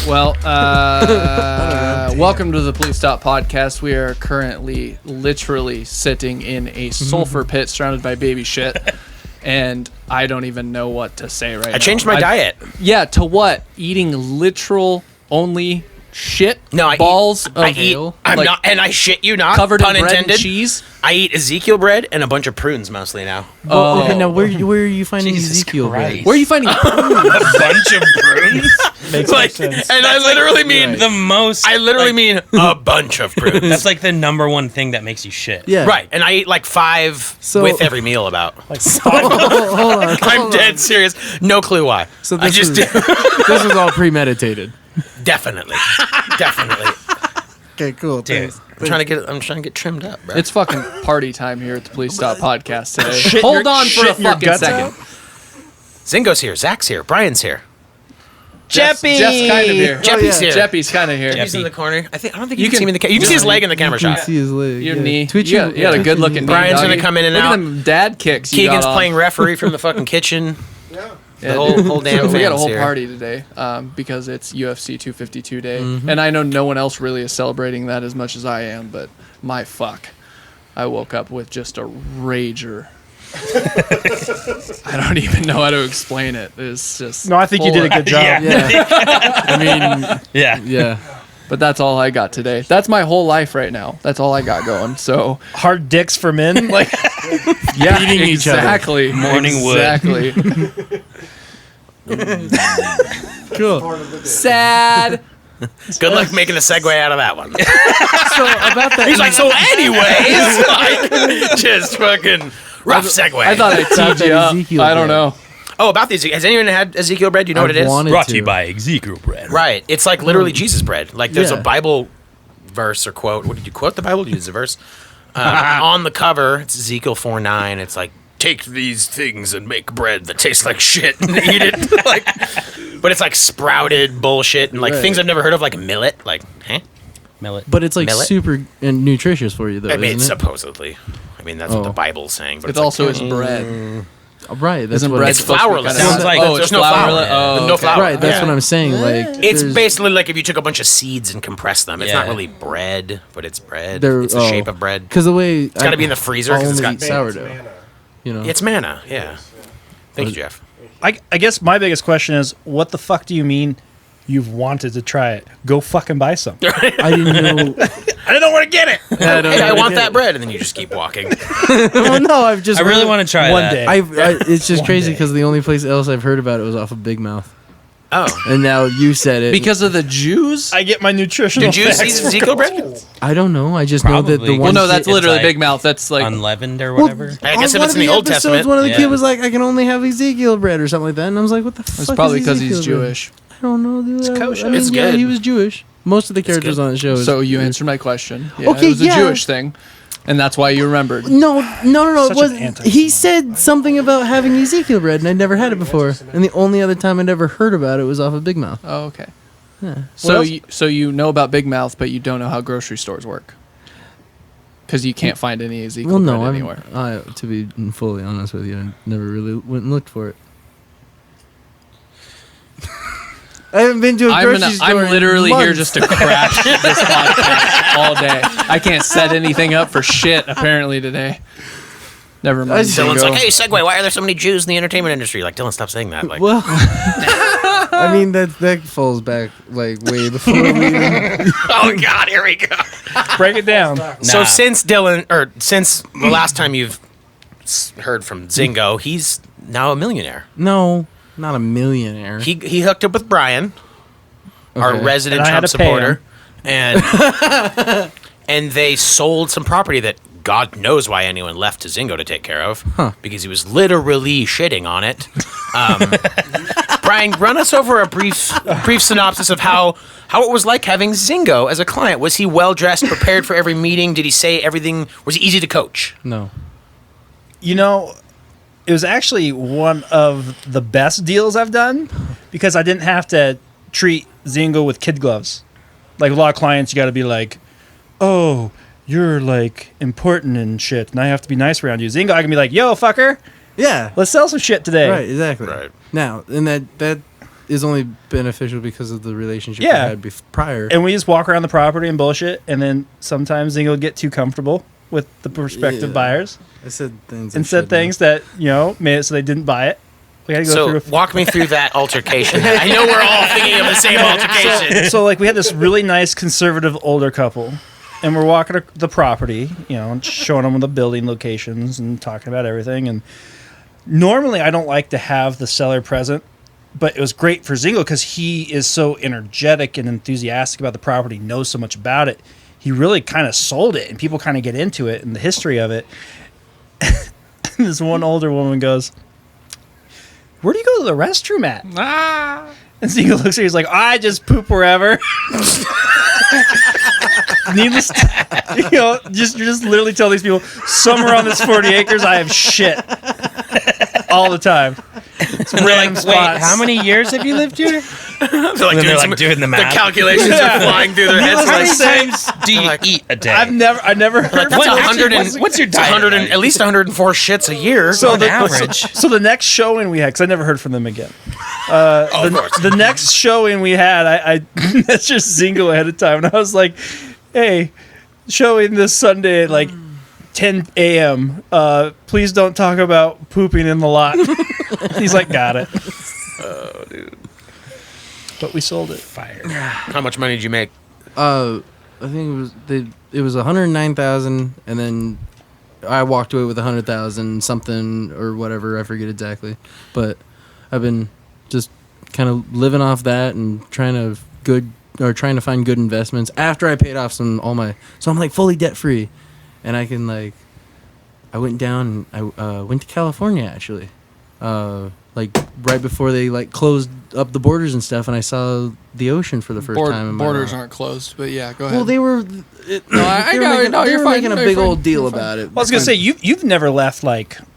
Well, welcome to the Please Stop podcast. We are currently literally sitting in a sulfur pit surrounded by baby shit. And I don't even know what to say right now. I changed my diet. Yeah, to what? Eating literal only shit? No, balls I of eat. I'm like, not, and I shit you not. covered pun in bread intended. and cheese. I eat Ezekiel bread and a bunch of prunes mostly now. Well, okay, now where are you finding Jesus Ezekiel bread? Christ. Where are you finding? A bunch of prunes? Makes Like, sense. and I literally mean The most. I literally mean a bunch of prunes. That's like the number one thing that makes you shit. Yeah. Right, and I eat like 5 So- with every meal. About. Like, Hold on. I'm dead serious. No clue why. So I this just is, do. this was all premeditated. Definitely. Okay, cool. Dude. Thanks. I'm trying to get trimmed up, bro. It's fucking party time here at the Please Stop podcast today. Shit Hold your- on for a shit your fucking guts second. out? Zingo's here. Zach's here. Brian's here. Jeff's kind of here. Jeppy's yeah. here. Jeppy's kind of here. He's in the corner. I don't think you You can see can- him in the. You can see his leg in the camera You can shot. see his leg. Your yeah. knee. Twitch You got a good looking knee. Brian's doggy. gonna come in and Look out. at them dad kicks. you Keegan's got on. playing referee from the fucking kitchen. Yeah, The whole damn so we got a fans whole here. party today because it's UFC 252 day, and I know no one else really is celebrating that as much as I am. But my fuck, I woke up with just a rager. I don't even know how to explain it. It's just No, I think you did a good job. Yeah. I mean, Yeah. Yeah. but that's all I got today. That's my whole life right now. That's all I got going. So Hard dicks for men. Like, yeah, Beating each other. exactly. Morning wood. Exactly. Cool. Sad. Good luck making a segue out of that one. So about that. He's like, so anyways, like, just fucking rough segue. I thought I teed you up. Ezekiel I don't bread. know. Oh, about these. Has anyone had Ezekiel bread? Do you know what it is? Brought to you by Ezekiel bread. Right. It's like literally Jesus bread. Like there's Yeah. a Bible verse or quote. What did you quote the Bible? Did you use a verse? On the cover, it's Ezekiel 4:9. It's like, take these things and make bread that tastes like shit and eat it. Like, but it's like sprouted bullshit and like Right. things I've never heard of, like millet. Like, huh? Millet. But it's like Millet? super nutritious for you, though. I mean, isn't it? supposedly. I mean, that's what the Oh. Bible's saying. But It it's like, also is bread. Right. That's Isn't what bread It's supposed to be flourless. kinda- Sounds like- there's no flour. Oh, No okay. flour. Right. That's Yeah. what I'm saying. Like It's there's- basically like if you took a bunch of seeds and compressed them. It's not Yeah. really bread, but it's bread. They're- It's the shape of bread. Because the way It's got to be in the freezer I'll because it's only got eat sourdough. You know. It's manna. Yeah. Thank you, Jeff. I guess my biggest question is, what the fuck do you mean you've wanted to try it? Go fucking buy some. I didn't know. I don't know where to get it. Hey, I want that bread, and then you just keep walking. Oh no! I've just. I really want to try One that. day. It's just One crazy day. because the only place else I've heard about it was off of Big Mouth, Oh, and now you said it. Because of the Jews? I get my nutritional did you see facts from Ezekiel bread? I don't know. I just know that the Probably. one. Well, no, that's It's literally like Big Mouth. That's like Unleavened or Well, whatever. I guess on if one it's of in the Old episodes, Testament. one of the Yeah. kid was like, "I can only have Ezekiel bread" or something like that, and I was like, "What the fuck?" it's probably because because he's Jewish. I don't know, dude. It's kosher. I mean, It's yeah, good. he was Jewish. Most of the characters good. on the show. Is, So you answered my question. Yeah, Okay, it was a yeah. Jewish thing, and that's why you remembered. No. It Such was. an anti-Semite. He said something about having Ezekiel bread, and I'd never had it before. And the only other time I'd ever heard about it was off of Big Mouth. Oh, okay. Yeah. So you know about Big Mouth, but you don't know how grocery stores work. Because you can't find any Ezekiel Well, no, bread I'm, anywhere. to be fully honest with you, I never really went and looked for it. I haven't been to a grocery store. I'm in literally here months. just to crash this podcast all day. I can't set anything up for shit apparently today. Never mind. Dylan's Dingo. like, hey, segue, why are there so many Jews in the entertainment industry? Like, Dylan, stop saying that. Like, Well, I mean that falls back like way before we. oh, God, here we go. Break it down. So Nah. since the last time you've heard from Zingo, he's now a millionaire. No, not a millionaire. He hooked up with Brian, our Okay. resident And I had Trump to pay supporter, and and they sold some property that God knows why anyone left to Zingo to take care of, because he was literally shitting on it. Brian, run us over a brief synopsis of how it was like having Zingo as a client. Was he well dressed, prepared for every meeting? Did he say everything? Was he easy to coach? No. You know, it was actually one of the best deals I've done because I didn't have to treat Zingo with kid gloves. Like a lot of clients, you got to be like, oh, you're like important and shit, and I have to be nice around you. Zingo, I can be like, yo, fucker, Yeah. let's sell some shit today. Right. Exactly. Right. Now, and that is only beneficial because of the relationship Yeah. we had prior. And we just walk around the property and bullshit, and then sometimes Zingo would get too comfortable with the prospective Yeah. buyers I said things. I and said shouldn't things that, made it so they didn't buy it. We had to go So through walk me through that altercation. I know we're all thinking of the same altercation. so like we had this really nice conservative older couple, and we're walking the property, and showing them the building locations and talking about everything. And normally I don't like to have the seller present, but it was great for Zingo because he is so energetic and enthusiastic about the property, knows so much about it. He really kind of sold it, and people kind of get into it and the history of it. This one older woman goes, "Where do you go to the restroom at?" And Zingo looks at her, he's like, "I just poop wherever." Needless to, you're just literally telling these people, somewhere on this 40 acres, I have shit all the time. It's random Wait, spots. how many years have you lived here? They're like doing the math. The calculations are flying through their heads. How many Like, times do you eat a day? I've never heard. that's What- 100 and, what's your it's diet 100 and, like? at least 104 shits a year. So on average. So the next showing we had, because I never heard from them again. of course. The next showing we had, I messaged Zingo ahead of time, and I was like, "Hey, showing this Sunday at like 10 a.m. Please don't talk about pooping in the lot." He's like, "Got it." Oh, dude. But we sold it. Fire. How much money did you make? I think it was 109,000, and then I walked away with 100,000 something or whatever. I forget exactly, but I've been just kind of living off that and trying to find good investments after I paid off so I'm like fully debt free, and I can I went down and I went to California actually, like right before they closed up the borders and stuff, and I saw the ocean for the first time in my Borders life. aren't closed, but yeah, go ahead. Well, they were. No, I they were got it. making, No, they you're were fine. making a No, you're big fine. old deal You're fine. about it. Well, I was gonna say you've never left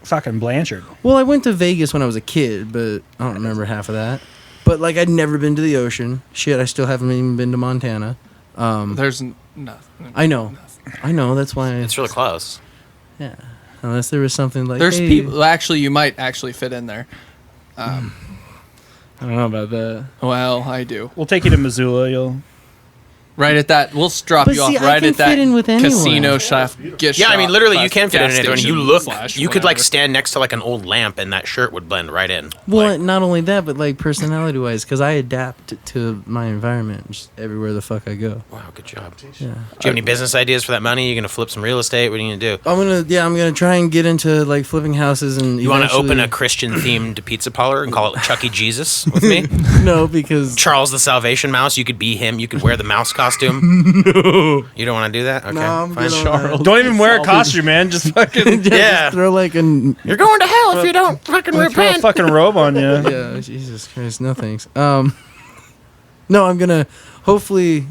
fucking Blanchard. Well, I went to Vegas when I was a kid, but I don't remember half of that. But I'd never been to the ocean. Shit, I still haven't even been to Montana. There's nothing. I know. That's why. It's really close. Yeah. Unless there was something like. There's hey, people. Actually, you might actually fit in there. I don't know about that. Well, I do. We'll take you to Missoula. You'll. Right at that, we'll drop But you see, off I right can at that fit in with anyone. casino shop. Yeah, I mean, literally, you can fit in it. When you look, you could stand next to an old lamp, and that shirt would blend right in. Well, not only that, but personality-wise, because I adapt to my environment just everywhere the fuck I go. Wow, good job. Yeah. Do you have any business ideas for that money? You gonna flip some real estate? What are you gonna do? I'm gonna try and get into flipping houses and. You want to open eventually- a Christian-themed pizza parlor and call it Chuck E. Jesus with me? No, because Charles the Salvation Mouse. You could be him. You could wear the mouse costume. You don't want to do that? Okay, No, I'm fine. good on that. Don't even wear a costume, man. Just fucking Yeah. just throw an You're going to hell if you don't fucking throw a repent. fucking robe on you. yeah, Jesus Christ, no thanks. No, I'm gonna hopefully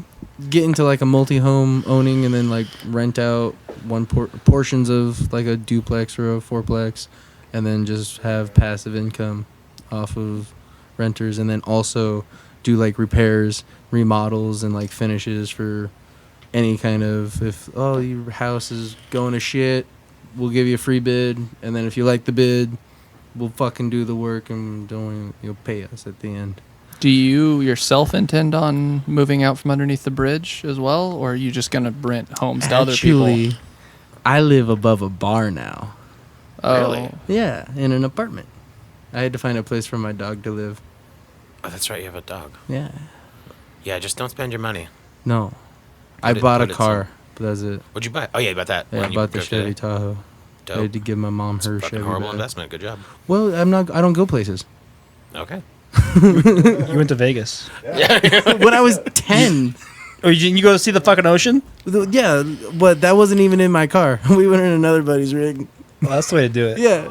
get into a multi-home owning and then rent out portions of a duplex or a fourplex, and then just have passive income off of renters, and then also do repairs, remodels, and finishes for any kind of if your house is going to shit, we'll give you a free bid, and then if you like the bid, we'll fucking do the work and you'll pay us at the end. Do you yourself intend on moving out from underneath the bridge as well, or are you just gonna rent homes to other people? Actually, I live above a bar now. Oh, Really? Yeah, in an apartment. I had to find a place for my dog to live. Oh, that's right. You have a dog. Yeah. Yeah, just don't spend your money. No. I Put it- bought a put it car, but that's it. What'd you buy? Oh yeah, you bought that. Yeah, I When you bought the drove Chevy today. Tahoe. I had Dope. to give my mom her Fucking Chevy horrible back. investment. Good job. Well, I don't go places. Okay. You went to Vegas. When I was 10. Oh, you go see the fucking ocean? Yeah, but that wasn't even in my car. We went in another buddy's rig. Well, that's the way to do it. Yeah.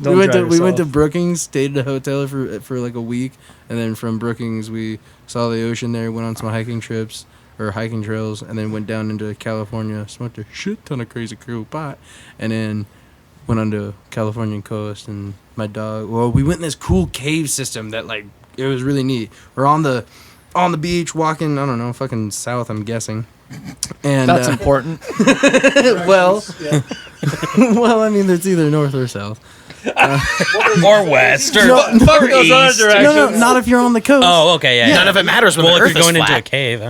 Don't we drive went to yourself. Brookings, stayed at a hotel for a week, and then from Brookings we saw the ocean there, went on some hiking trips or hiking trails, and then went down into California, smoked a shit ton of crazy cool pot, and then went on to Californian coast, and my dog, we went in this cool cave system that it was really neat. We're on the beach walking, I don't know, fucking south, I'm guessing. And that's important. well, well, I mean, it's either north or south. Or west, or, Fuck or those other east. directions. No, not if you're on the coast. Oh, okay, yeah. None of it matters when Well, the if Earth you're going is into a flat. cave,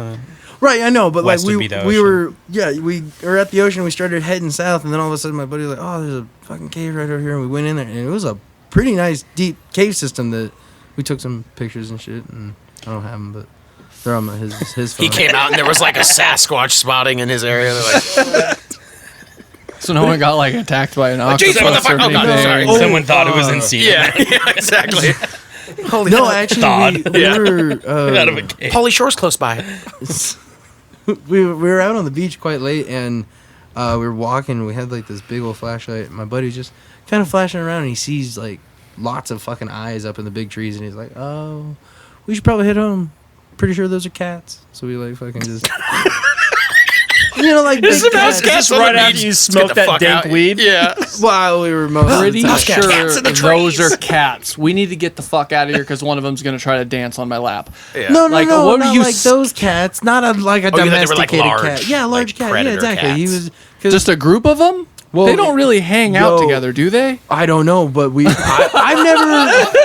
Right, I know, but like West would be the we ocean. were we were at the ocean. We started heading south, and then all of a sudden my buddy was like, "Oh, there's a fucking cave right over here," and we went in there, and it was a pretty nice deep cave system that we took some pictures and shit. And I don't have them, but they're on his phone. He came out and there was like a Sasquatch spotting in his area. They're like, So no one got like attacked by an octopus Jesus, what the fuck? or Oh, God, anything. sorry. someone thought it was in sea. yeah, exactly. No, actually, Thawed. we were Out of a cave. Pauly Shore's close by. we were out on the beach quite late, and we were walking. We had like this big old flashlight. My buddy's just kind of flashing around, and he sees like lots of fucking eyes up in the big trees, and he's like, "Oh, we should probably head home. Pretty sure those are cats." So we like fucking just, like There's big some house cats. cats Just on the right after beach. you Let's smoke get the that fuck dank out. weed. Yeah. While we were most Pretty of the House time. cat. sure Cats in the those trees. are cats. We need to get the fuck out of here because one of them's gonna try to dance on my lap. Yeah. No, Like, no, what are not you like those cats. Not like a Oh, you thought they were, like, domesticated large, cat. Yeah, large like cat. Yeah, predator exactly. He cats. was 'cause Just a group of them? Well, They don't really hang out yo. together, do they? I don't know, but I've never.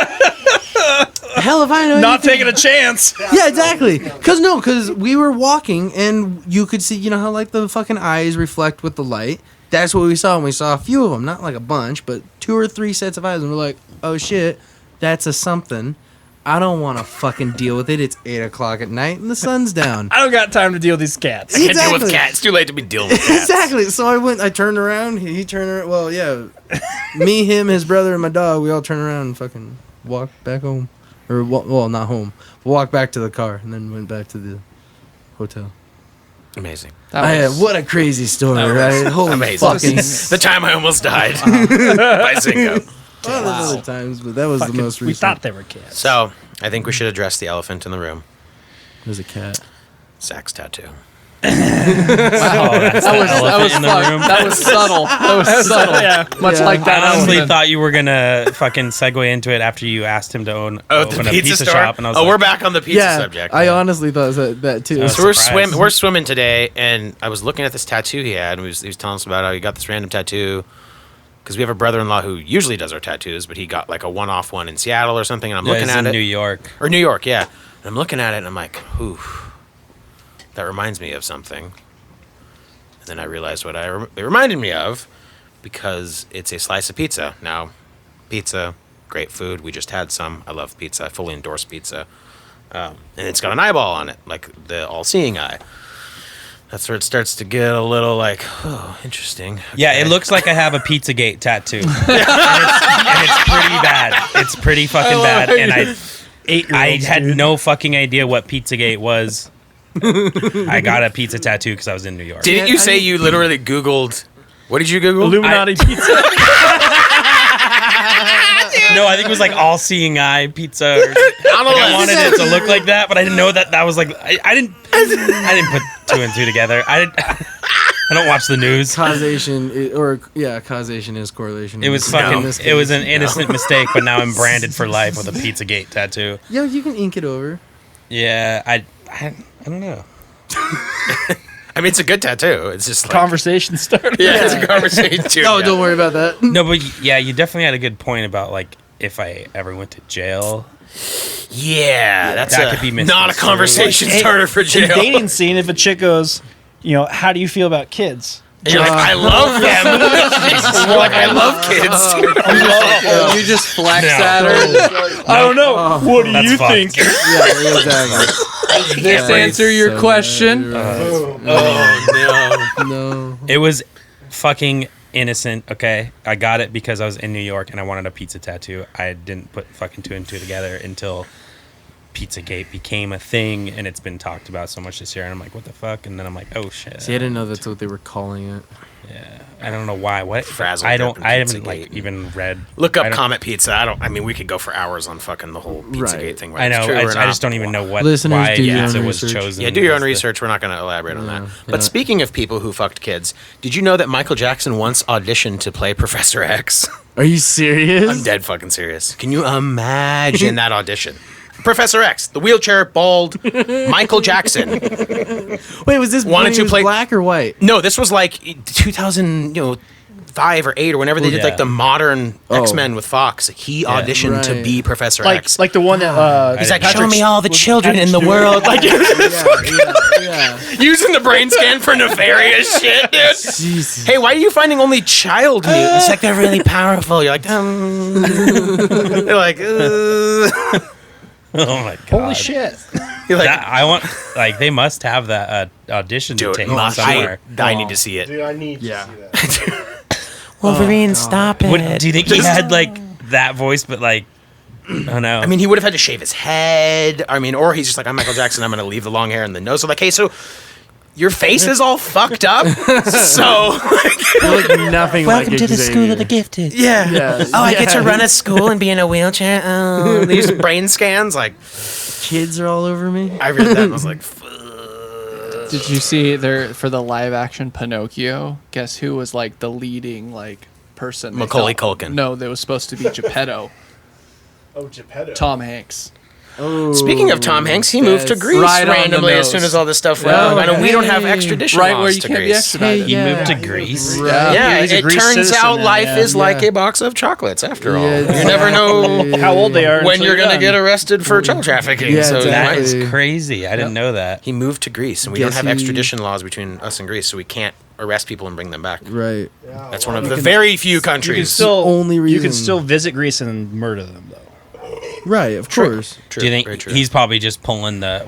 Hell, if I know. Not anything- taking a chance. Yeah, exactly. Cause we were walking and you could see, you know how like the fucking eyes reflect with the light. That's what we saw, and we saw a few of them, not like a bunch, but 2 or 3 sets of eyes, and we're like, oh shit, that's a something. I don't want to fucking deal with it. It's 8:00 at night and the sun's down. I don't got time to deal with these cats. I can't deal with Exactly. cats. It's too late to be dealing with cats. Exactly. So I turned around. He turned around. Well, yeah, me, him, his brother, and my dog. We all turned around and fucking walked back home, or well, not home. Walked back to the car and then went back to the hotel. Amazing. What a crazy story, right? Holy Amazing. fucking. The time I almost died by Zingo. Well, there's other times, but that was the most We recent. thought they were cats. So, I think we should address the elephant in the room. There's a cat. Zach's tattoo. That was in the fuck- room. That was subtle. That was subtle. Yeah. Much Yeah. like that. I honestly elephant. thought you were gonna fucking segue into it after you asked him to open the a pizza store. shop, and I was We're like, back on the pizza Yeah, subject. I honestly thought that too. was So we're surprised. we're swimming today, and I was looking at this tattoo he had, and he was telling us about how he got this random tattoo. Because we have a brother-in-law who usually does our tattoos, but he got like a one-off one in Seattle or something, and I'm looking it's at in it. New York. Or New York, yeah. And I'm looking at it, and I'm like, ooh, that reminds me of something. And then I realized what it reminded me of, because it's a slice of pizza. Now, pizza, great food. We just had some. I love pizza. I fully endorse pizza. And it's got an eyeball on it, like the all-seeing eye. That's where it starts to get a little like, oh, interesting. Yeah, it Okay. looks like I have a Pizzagate tattoo, and it's pretty bad. It's pretty fucking bad, and I had no fucking idea what Pizzagate was. I got a pizza tattoo because I was in New York. Didn't you say you literally Googled? What did you Google? Illuminati pizza. No, I think it was like all-seeing eye pizza. Or, On the I list. wanted it to look like that, but I didn't know that was like I didn't put 2 and 2 together. I don't watch the news. Causation, causation is correlation. It was In fucking. this It was case. an innocent mistake, but now I'm branded for life with a Pizzagate tattoo. Yo, you can ink it over. Yeah, I don't know. I mean, it's a good tattoo. It's just like, Conversation starter. yeah, it's a conversation too. Oh, yeah. don't worry about that. No, but yeah, you definitely had a good point about like if I ever went to jail. Yeah, that's That could be not a misconstrued. conversation Hey, starter for In jail. dating scene, if a chick goes, how do you feel about kids? And you're like, I love them. Jesus, you're like, I love kids. You just flex No. at her. I don't know. What do That's you fucked. think? Yeah, exactly. This answer your So question. bad, you're right. Oh no. No. It was fucking innocent. Okay, I got it because I was in New York and I wanted a pizza tattoo. I didn't put fucking 2 and 2 together until Pizzagate became a thing, and it's been talked about so much this year. And I'm like, what the fuck? And then I'm like, oh shit. See, I didn't know that's what they were calling it. Yeah, I don't know why. What? Frazzle I dip don't. I and haven't like Pizzagate. even read. Look I up don't- Comet Pizza. I mean, we could go for hours on fucking the whole Pizzagate Right. thing. Whether I it's know. true or I not. just don't even know what. Listeners, why do your pizza own was research. chosen. Yeah, do your own as the- research. We're not going to elaborate on that. Yeah, But yeah. speaking of people who fucked kids, did you know that Michael Jackson once auditioned to play Professor X? Are you serious? I'm dead fucking serious. Can you imagine that audition? Professor X, the wheelchair, bald, Michael Jackson. Wait, was this Wanted when he to was play- black or white? No, this was like 2005 5 or 8 or whenever they did Yeah. like the modern Oh. X-Men with Fox, he auditioned to Right. be Professor like X. like the one that He's like, Patrick- show me all the was it children Patrick in the Stewart? world. Like, Yeah. using the brain scan for nefarious shit, dude. Jesus. Hey, why are you finding only child mutants? Like, they're really powerful. You're like, They're like, Oh my god! Holy shit! You're like, That, I want like they must have that audition dude, tape I somewhere. need to see it. Dude, I need to see that. Wolverine, stop it. What, do you think he had like that voice, but like, oh no? I mean, he would have had to shave his head. I mean, or he's just like, I'm Michael Jackson. I'm going to leave the long hair and the nose. So like, hey, so your face is all fucked up. So You're like nothing welcome like to the school of the Xavier. gifted. Yeah. Yeah. Oh, I get to Yeah. run a school and be in a wheelchair. Oh, these brain scans. Like, Kids are all over me. I read that and I was like, fuck. Did you see there for the live action Pinocchio? Guess who was like the leading like person? they Macaulay thought- Culkin. No, that was supposed to be Geppetto. Oh, Geppetto. Tom Hanks. Oh, Speaking of Tom Hanks, he moved to that's- Greece right on the randomly as soon nose. as all this stuff went Well, on. I know we don't have hey. extradition Right laws where you to can't be Greece. extradited. he yeah. moved to Greece. Yeah. Yeah, he's a it Greece turns citizen out now, life yeah. is like Yeah. a box of chocolates after all. Yeah, You never know exactly. How old they are when until you're going to done. get arrested for child trafficking. Yeah, So That exactly. is crazy. I didn't know that. he moved to Greece, and we Guess don't have he- extradition laws between us and Greece, so we can't arrest people and bring them back. Right. Yeah, That's well, one of you the can- very few You can countries. still only you reason. can still visit Greece and murder them though. Right. Of course. True, Do you very think true. he's probably just pulling the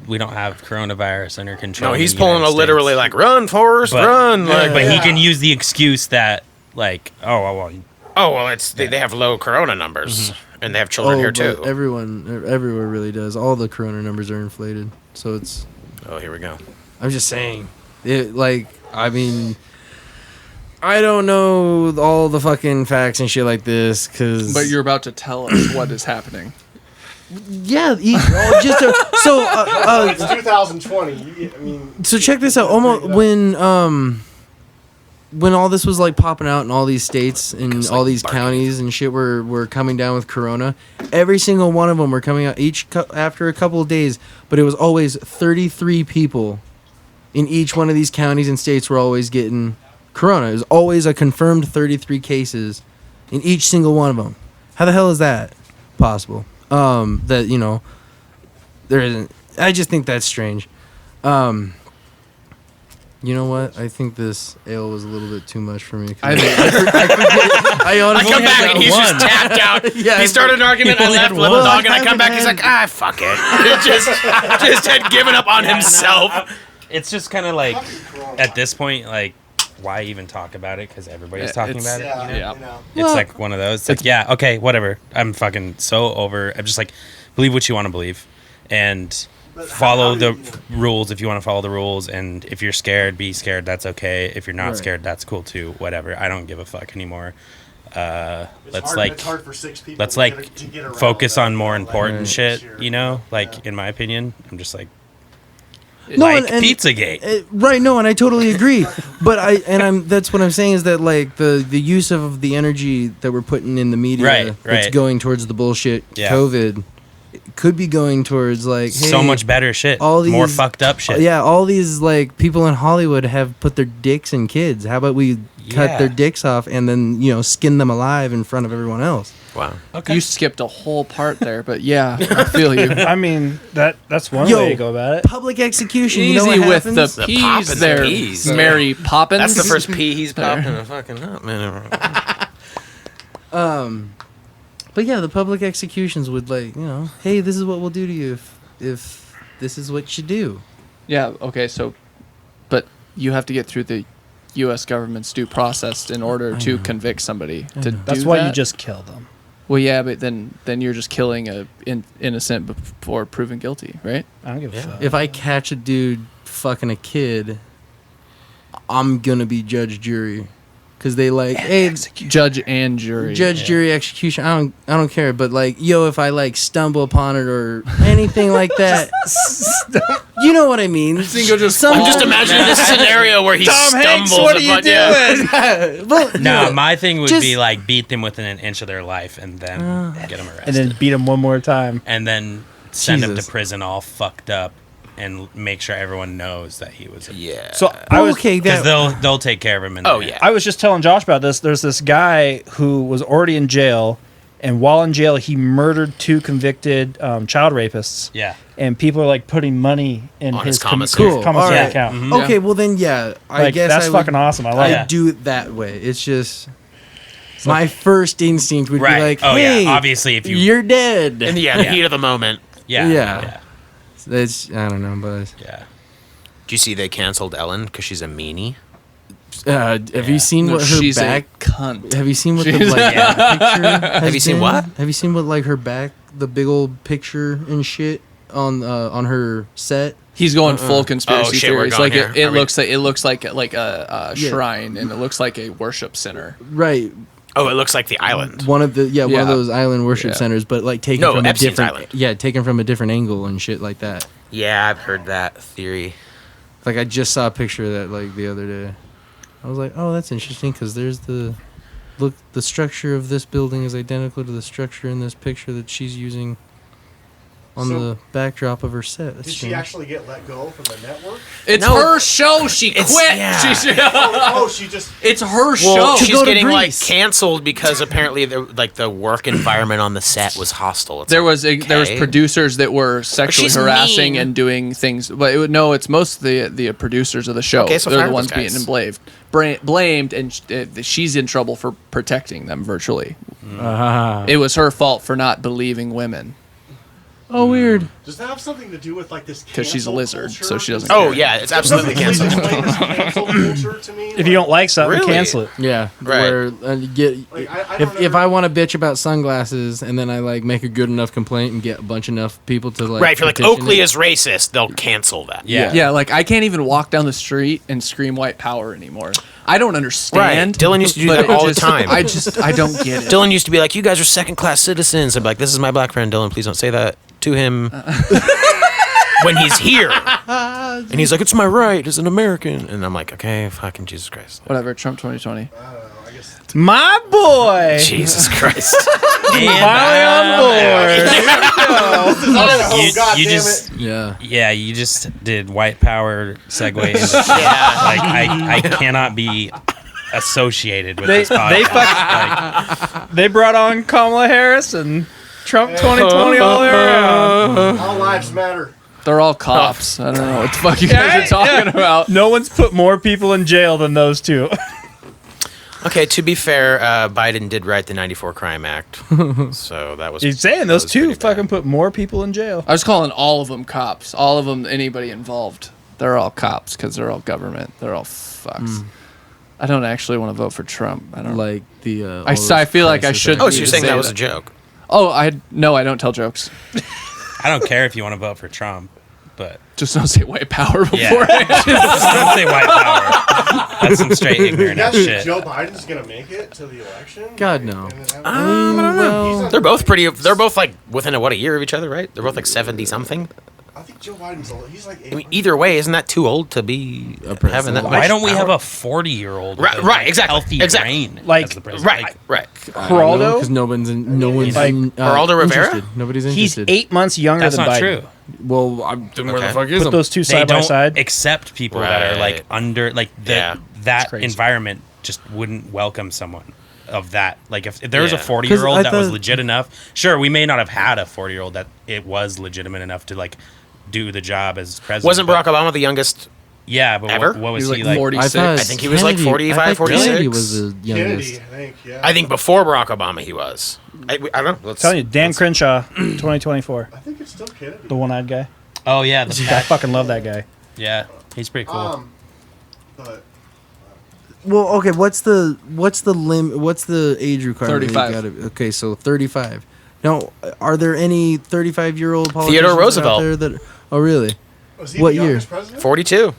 we don't have coronavirus under control? No, in he's the pulling a United literally States. like, run, Forrest, But- run. Like, But he Yeah. can use the excuse that like, oh well, oh, well, it's they have low corona numbers, and they have children here, too. But everyone, everywhere really does. All the corona numbers are inflated. So it's. Oh, here we go. I'm just saying. It like. I mean. I don't know all the fucking facts and shit like this, cause. But you're about to tell us what is happening. Yeah. Just so. It's 2020. I mean, So check this out. Almost when all this was like popping out in all these states and It's all like these barking. counties and shit were coming down with corona, every single one of them were coming out after a couple of days, but it was always 33 people in each one of these counties and states were always getting corona. It was always a confirmed 33 cases in each single one of them. How the hell is that possible? That, you know, there isn't. I just think that's strange. You know what? I think this ale was a little bit too much for me. 'cause I think- I I honestly come back had and he's one. just tapped out. Yeah, He started an argument. he I only left had with a one. dog, and I come haven't back. He's had- like, fuck it. just had given up on himself. it's just kind of like at this point, like why even talk about it? Because everybody's talking It's- about it. yeah, You know? Yeah. you know. It's like one of those. It's like, yeah, okay, whatever. I'm fucking so over. I'm just like, believe what you want to believe, and But follow how do the you- rules if you want to follow the rules. And if you're scared, be scared. That's okay. If you're not Right. scared, that's cool too. Whatever. I don't give a fuck anymore. It's Let's hard, like it's hard for 6 people let's to like to get around focus that, on more you know, like, important Right. shit. sure, You know, like yeah. in my opinion, I'm just like No, like and- Pizzagate. Right, no, and I totally agree. But that's what I'm saying is that like the use of the energy that we're putting in the media Right, that's right. going towards the bullshit Yeah. COVID could be going towards like So hey, much better shit. all More these- fucked up shit. Yeah, all these like people in Hollywood have put their dicks in kids. How about we cut Yeah. their dicks off and then, you know, skin them alive in front of everyone else? Wow. You skipped a whole part there, but yeah, I feel you. I mean that's one Yo. way to go about it. Public execution. You know Easy what with happens? the The Poppins peas there, peas. Mary Poppins. That's the first pee he's popped in a fucking up, man. But yeah, the public executions would like, you know, hey, this is what we'll do to you if this is what you do. Yeah, okay, so, but you have to get through the U.S. government's due process in order to convict somebody to do That's why you that. just kill them. Well, yeah, but then you're just killing a innocent before proven guilty, right? I don't give a fuck. If I catch a dude fucking a kid, I'm gonna be judge jury, cause they like, hey, Judge and jury. judge jury execution. I don't care, but like, yo, if I like stumble upon it or anything like that, you know what I mean. Zingo just Some- I'm just imagining this scenario where he Tom Hanks, stumbles what are you upon- yeah. doing? Well, No, yeah. my thing would just- be like beat them within an inch of their life and then get them arrested. And then beat him one more time. and then send them Jesus. to prison all fucked up. and make sure everyone knows that he was. Yeah. So I was okay, Because that, they'll take care of him. In the Oh, end. yeah. I was just telling Josh about this. There's this guy who was already in jail, and while in jail, he murdered 2 convicted child rapists. Yeah. And people are like putting money in On his his commissary. Cool. commissary All right. account. okay, well then, yeah, I Like, guess that's I fucking would, awesome. I love I it. do it that way. It's just my first instinct would Right. be like, Oh, hey, yeah. Obviously, if you. you're dead. In the heat of the moment. Yeah. Yeah. Yeah. That's I don't know, but Yeah. Do you see they canceled Ellen because she's a meanie? have you seen No, what her she's back? a cunt. Have you seen what the She's- like picture? Have you seen what? Have you seen what like her back, the big old picture and shit on her set? He's going full conspiracy Oh, shit, we're theories. going Like here. it Are we- looks like a Yeah. shrine, and it looks like a worship center. Right. Oh, it looks like the island. One of the one Yeah. of those island worship Yeah. centers, but like taken No, from Epstein's a different Island. yeah, taken from a different angle and shit like that. Yeah, I've heard that theory. Like I just saw a picture of that like the other day. I was like, oh, that's interesting because there's the structure of this building is identical to the structure in this picture that she's using on So- the backdrop of her set. That's Did she strange. actually get let go from the network? It's No. her show. She It's- quit. yeah. She just. It's her Well, show. she's go to getting like Greece. canceled because apparently the work environment on the set was hostile. It's There like, was okay. producers that were sexually she's harassing mean. and doing things, but no, it's most the producers of the show. Okay, so They're fire the those ones guys. being blamed, and she's in trouble for protecting them virtually. Ah. It was her fault for not believing women Oh, weird. Does that have something to do with like this? because she's a cancel lizard, culture? so she doesn't. Oh care. yeah, it's absolutely Please canceled. explain this cancel culture to me. If you don't like something, Really? cancel it. Yeah, Right. where you get Like, I if don't if I want to bitch about sunglasses and then I like make a good enough complaint and get a bunch enough people to like Right, if you're like petition Oakley it. is racist, they'll cancel that. Yeah. Yeah, like I can't even walk down the street and scream white power anymore. I don't understand. Right. Dylan used to do but that it all the just- time. I don't get it. Dylan used to be like, "You guys are second-class citizens." I'm like, "This is my black friend, Dylan. Please don't say that to him." When he's here, and he's like, "It's my right as an American," and I'm like, "Okay, fucking Jesus Christ, Whatever, Trump 2020. I guess My boy, Jesus Christ." finally on board. oh, God you damn just it. Yeah. yeah, you just did white power segue. Into Yeah. Like I cannot be associated with They- this podcast. they Like, They brought on Kamala Harris and Trump 2020 all the way around. All lives matter. They're all cops. I don't know what the fuck you guys are talking about. No one's put more people in jail than those two. Okay, to be fair, Biden did write the '94 Crime Act, so that was. He's saying that those was two pretty bad. fucking put more people in jail. I was calling all of them cops. All of them, anybody involved. They're all cops because they're all government. They're all fucks. I don't actually want to vote for Trump. I don't. Like the I feel like I should- Oh, so you're to saying say that was that. a joke? Oh, I don't tell jokes. I don't care if you want to vote for Trump, but Just don't say white power yeah, before. don't say white power. That's some straight You ignorant guys ass think shit. Joe Biden's gonna make it to the election? God, no. And then have- I don't know. He's on- They're both pretty. They're both like within a year of each other, right? They're both like 70 something. I think Joe Biden's. He's like. I mean, either way, isn't that too old to be having that? Why much don't we have power? a 40-year-old Right, right, exactly, healthy exactly. brain Like- as the president? Right, right. Geraldo? because no one's Like, Geraldo Rivera? interested. Nobody's He's interested. 8 months younger That's than not Biden. true. Well, then where the Okay. fuck is Put him? those two They side by don't side. accept people that are like Right. under like Yeah. that crazy. environment just wouldn't welcome someone of that. Like if there was a Yeah. 40-year-old 'Cause I that was thought- legit enough, sure, we may not have had a 40-year-old that it was legitimate enough to like do the job as president. Wasn't but- Barack Obama the youngest? Yeah, but ever? what was He's he like like? 46. I think he was like 45, I thought 46. Kennedy was the youngest. Kennedy, I think. Yeah. I think before Barack Obama he was. I don't know. Let's, I'm telling you, Dan Crenshaw, 2024. I think it's still Kennedy. The one-eyed guy. Oh yeah, the I patch. fucking love that guy. Yeah, he's pretty cool. But Well, okay. What's the limit? What's the age requirement? You 35. gotta- okay, so 35. Now, are there any 35-year-old politicians Theodore out Roosevelt. there that? Oh, really? was he What the year? youngest president? 42.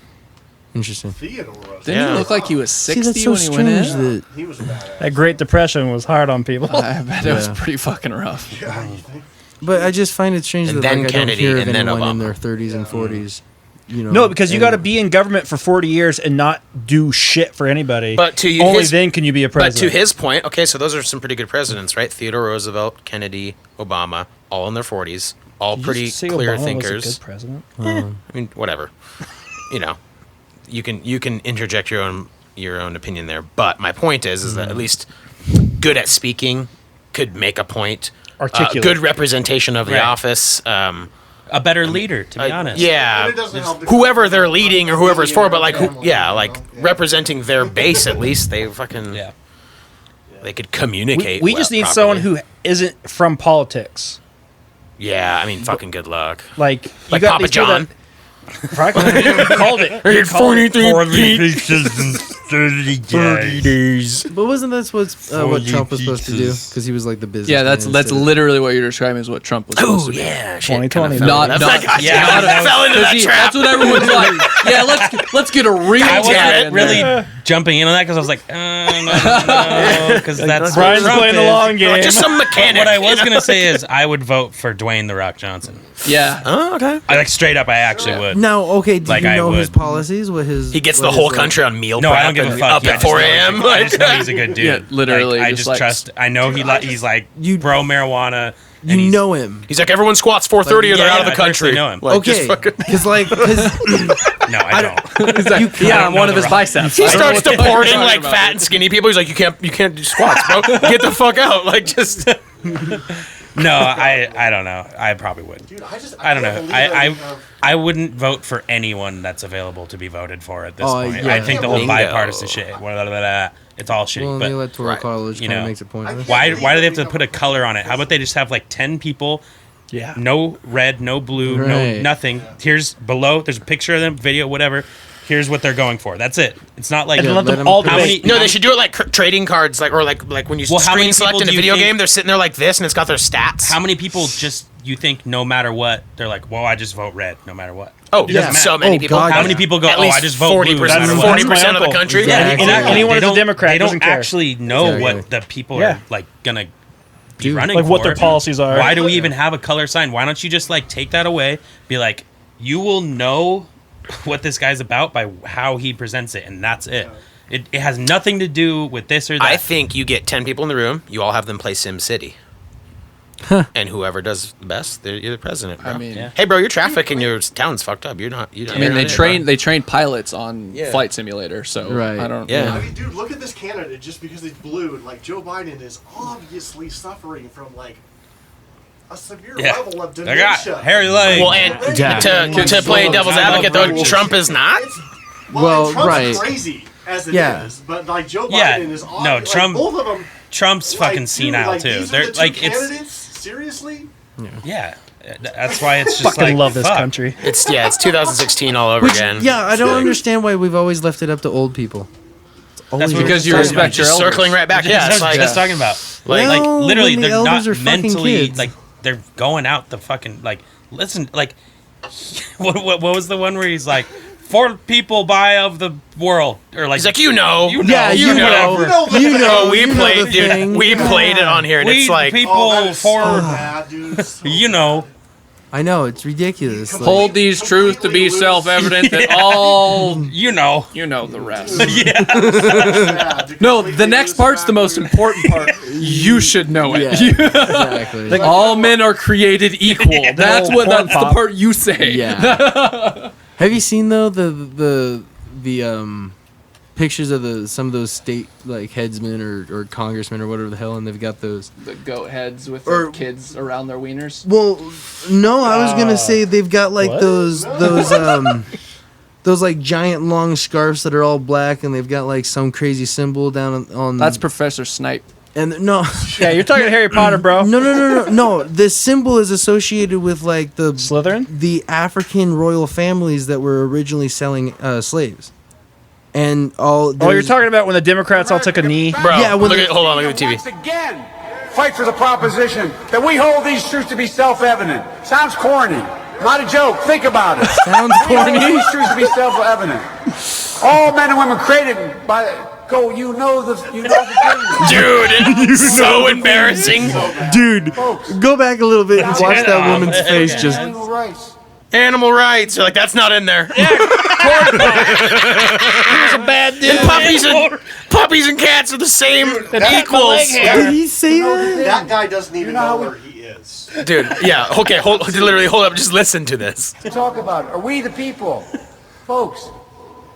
Interesting. Theodore Roosevelt. Didn't Yeah. he look like he was See, 60 that's so when he went in? strange that. He was a badass. That Great Depression was hard on people. I bet it was Yeah. pretty fucking rough. Yeah, you think? But I just find it strange And that then like, I Kennedy, don't hear of and then anyone in Obama. their 30s and 40s. You know, No, because you and- got to be in government for 40 years and not do shit for anybody. But to only his- then can you be a But president. to his point, okay, so those are some pretty good presidents, right? Theodore Roosevelt, Kennedy, Obama, all in their 40s. all Did you pretty say clear Obama was a thinkers. good president? I mean, whatever. You know, you can interject your own opinion there. But my point is that at least good at speaking, could make a point. Articulate. Good representation of the Right. office. A better leader, to be honest. Yeah, And it doesn't help to- whoever they're leading or whoever's for, but like, representing their base at least. They fucking Yeah. they could communicate. We just need properly. someone who isn't from politics. Yeah, I mean, fucking good luck. Like you Like got Papa these people John. that- You called it. You called it. 30 days. But wasn't that what Trump was supposed to do? Because he was like the business. Yeah, that's literally what you're describing is what Trump was supposed Oh to be. yeah, 2020. Not- That's not- like, yeah, I that was- fell into that trap. That's what everyone's like. Yeah, let's get a real. I wasn't it. really jumping in on that because I was like, no, because that's Brian's what Trump playing the is. long game. Just some mechanic. What I was you know? gonna say is I would vote for Dwayne the Rock Johnson. Yeah. Oh, okay. I like straight up, I actually would. Now, okay, do Like, you I know his would. policies? What his He gets what the his, whole like- country on meal No, prep I don't give a and fuck. up Yeah, at 4 a.m. I just know he's a good dude. Yeah, literally, Like, I just just like- trust. I know he's like You- pro marijuana. and You he's- know him. He's like, everyone squats 4:30 or they're Yeah, out of the I actually country. know him. Like, just Okay, fucking- because No, I don't. Yeah, on one of The his Rock. biceps. He I don't know starts what the fuck you're deporting talking like about, fat dude. and skinny people. He's like, you can't do squats, bro. Get the fuck out. Like, just No, I don't know. I probably would. Dude, I don't know. can't believe that we have- I wouldn't vote for anyone that's available to be voted for at this Oh, point. yeah. I think the whole Bingo. bipartisan shit, blah, blah, blah, blah, it's all shitty. well, but the electoral right, college you kind of know, makes it pointless. why do they have to put a color on it? How about they just have like 10 people? Yeah. No red, no blue, no Right. nothing. Here's below. There's a picture of them, video, whatever. Here's what they're going for. That's it. It's not like And Yeah, let let them them all pick. How debate. many- no. They should do it like trading cards, like or like when you Well, how many screen select people in a do you video think- game. They're sitting there like this, and it's got their stats. how many people just you think no matter what they're like, well, I just vote red no matter what. Oh, It doesn't so matter. many Oh, people. God, How yeah. many people go? At Oh, least I just vote blue no 40%. matter That's what. 40% of the uncle. country. Yeah, Anyone exactly. who's a Democrat They doesn't don't care. actually know Exactly. what the people Yeah. are like gonna be Dude. running Like what for. their policies are. Why do we even have a color sign? Why don't you just like take that away? Be like, you will know what this guy's about by how he presents it, and that's it. It has nothing to do with this or that. I think you get 10 people in the room. You all have them play Sim City. And whoever does the best, you're the president, bro. I mean, Yeah. Hey, bro, your traffic in your town's fucked up. You're not. I mean, they train pilots on Yeah. Flight Simulator, so Right. I don't. Yeah. I mean, dude, look at this candidate just because he's blue. Like, Joe Biden is obviously suffering from, like, a severe Yeah. level of They got dementia. hairy legs. Well, and Yeah. to play devil's advocate, though, Well, Trump is not. It's, Well, Trump's right. crazy as it is, Yeah. but, like, Joe Yeah. Biden is No, like, Trump- both of them. Trump's Like, fucking dude, senile like, too. these are They're the two like it's candidates? Seriously? yeah. That's why it's just Fucking like love this fuck. country. It's 2016 all over again. Yeah, I don't understand why we've always left it up to old people. It's always what Because up you to- respect your Just elders. circling right back. Yeah, it's like that's talking about. Like- Like Well, literally, when the they're elders not are fucking mentally kids. like they're going out the fucking like. Listen, like what was the one where he's like, 4 people buy of the world or like he's like, you know, Yeah, you know. whatever. You know, Oh, we you know played, the dude. thing. We played it on here, and We it's like, people Oh, that is so for bad, dude. So you know. I know, it's ridiculous. Like, Hold these truths to be Completely self-evident that all You know. you know the rest. bad to No, completely the next lose part's the track most of- important part. You should know it. Yeah, exactly. All men are created equal. That's old that's porn the pop. part you say. Yeah. Have you seen though the pictures of some of those state like headsmen or congressmen or whatever the hell, and they've got those. The goat heads with Or- the kids around their wieners. Well, no, I was gonna say they've got like what? those like giant long scarves that are all black, and they've got like some crazy symbol down on. That's Professor Snipe. and no. Yeah, you're talking Harry Potter, bro. No. The symbol is associated with like Slytherin? the African royal families that were originally selling slaves, and all. Oh, you're there's- talking about when the Democrats all took a knee? bro, Yeah, when hold on, look at the TV. Once again, fight for the proposition that we hold these truths to be self-evident. Sounds corny. Not a joke. Think about it. Sounds We hold corny. these truths to be self-evident. All men and women created by go. You know the thing. Dude, it's so embarrassing. Dude, go back a little bit and watch that woman's face. Just Animal rights. Animal rights. You're like, that's not in there. And puppies and cats are the same equals. did he say that? That guy doesn't even know how know we- where he is. Dude, yeah, okay, hold up, just listen to this. To talk about are we the people, folks,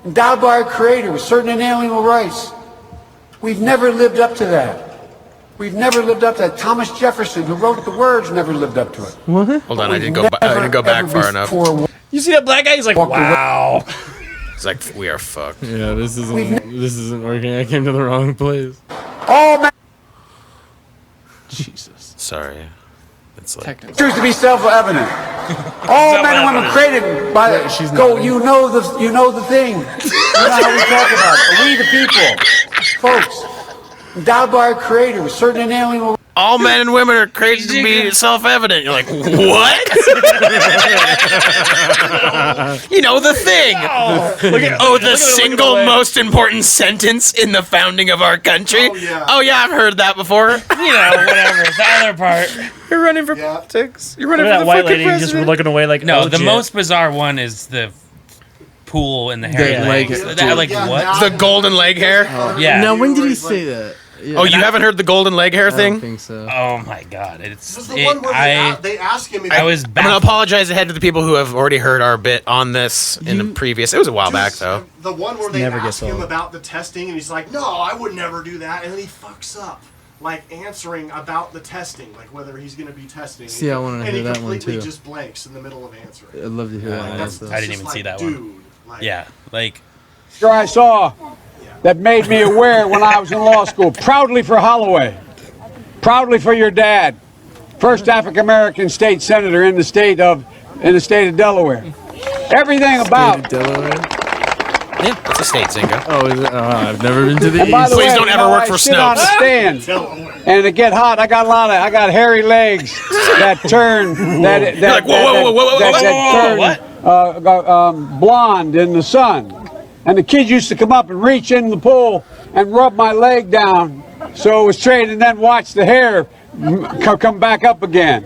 endowed by our Creator with certain inalienable rights. We've never lived up to that. We've never lived up to that. Thomas Jefferson, who wrote the words, never lived up to it. What? Hold on, I didn't We've go never, back ever far enough. before You see that black guy? He's like, Walked away. wow. It's like, we are fucked. Yeah, this isn't working. I came to the wrong place. all men Jesus. Sorry. It's like, Technically. truth to be self-evident. All men and women created by the she's go. not. You know the thing. You know how we talk about it. Are we the people, folks, endowed by our Creator with certain inalienable. all men and women are created to be self-evident. You're like, what? You know the thing. The single most important sentence in the founding of our country. Oh, yeah. I've heard that before. You know, whatever. The other part. You're running for Yeah. politics. You're running Look at for that the white fucking lady just president. looking away like, No, oh, the shit. most bizarre one is the pool and the hairy The legs. leg- That, like, Yeah, what? now- The golden leg hair. Yeah. Now, when did he He's say like- that? Yeah. Oh, you haven't heard the golden leg hair I don't thing? think so. Oh my god, This it's is the one where they ask him if I was I'm going to baffled. apologize ahead to the people who have already heard our bit on this in the previous. It was a while back, though. The one where they Never ask gets him old. about the testing, and he's like, "No, I would never do that," and then he fucks up, like answering about the testing, like whether he's going to be testing. See, I wanna and hear he that one, completely too. just blanks in the middle of answering. I'd love to hear that one. That's also. I didn't just even see like, that one. dude, like, Yeah, like I saw that made me aware when I was in law school. Proudly for Holloway. Proudly for your dad. First African American state senator in the state of Delaware. Everything about. Delaware? Yeah, it's a state, Zinga. Oh, is it? I've never been to the And by east. the Please way, don't you ever know, work I for sit on a Snopes. stand, and to get hot, I got hairy legs that turn that You're like, whoa, blonde in the sun. And the kids used to come up and reach in the pool and rub my leg down so it was straight, and then watch the hair come back up again.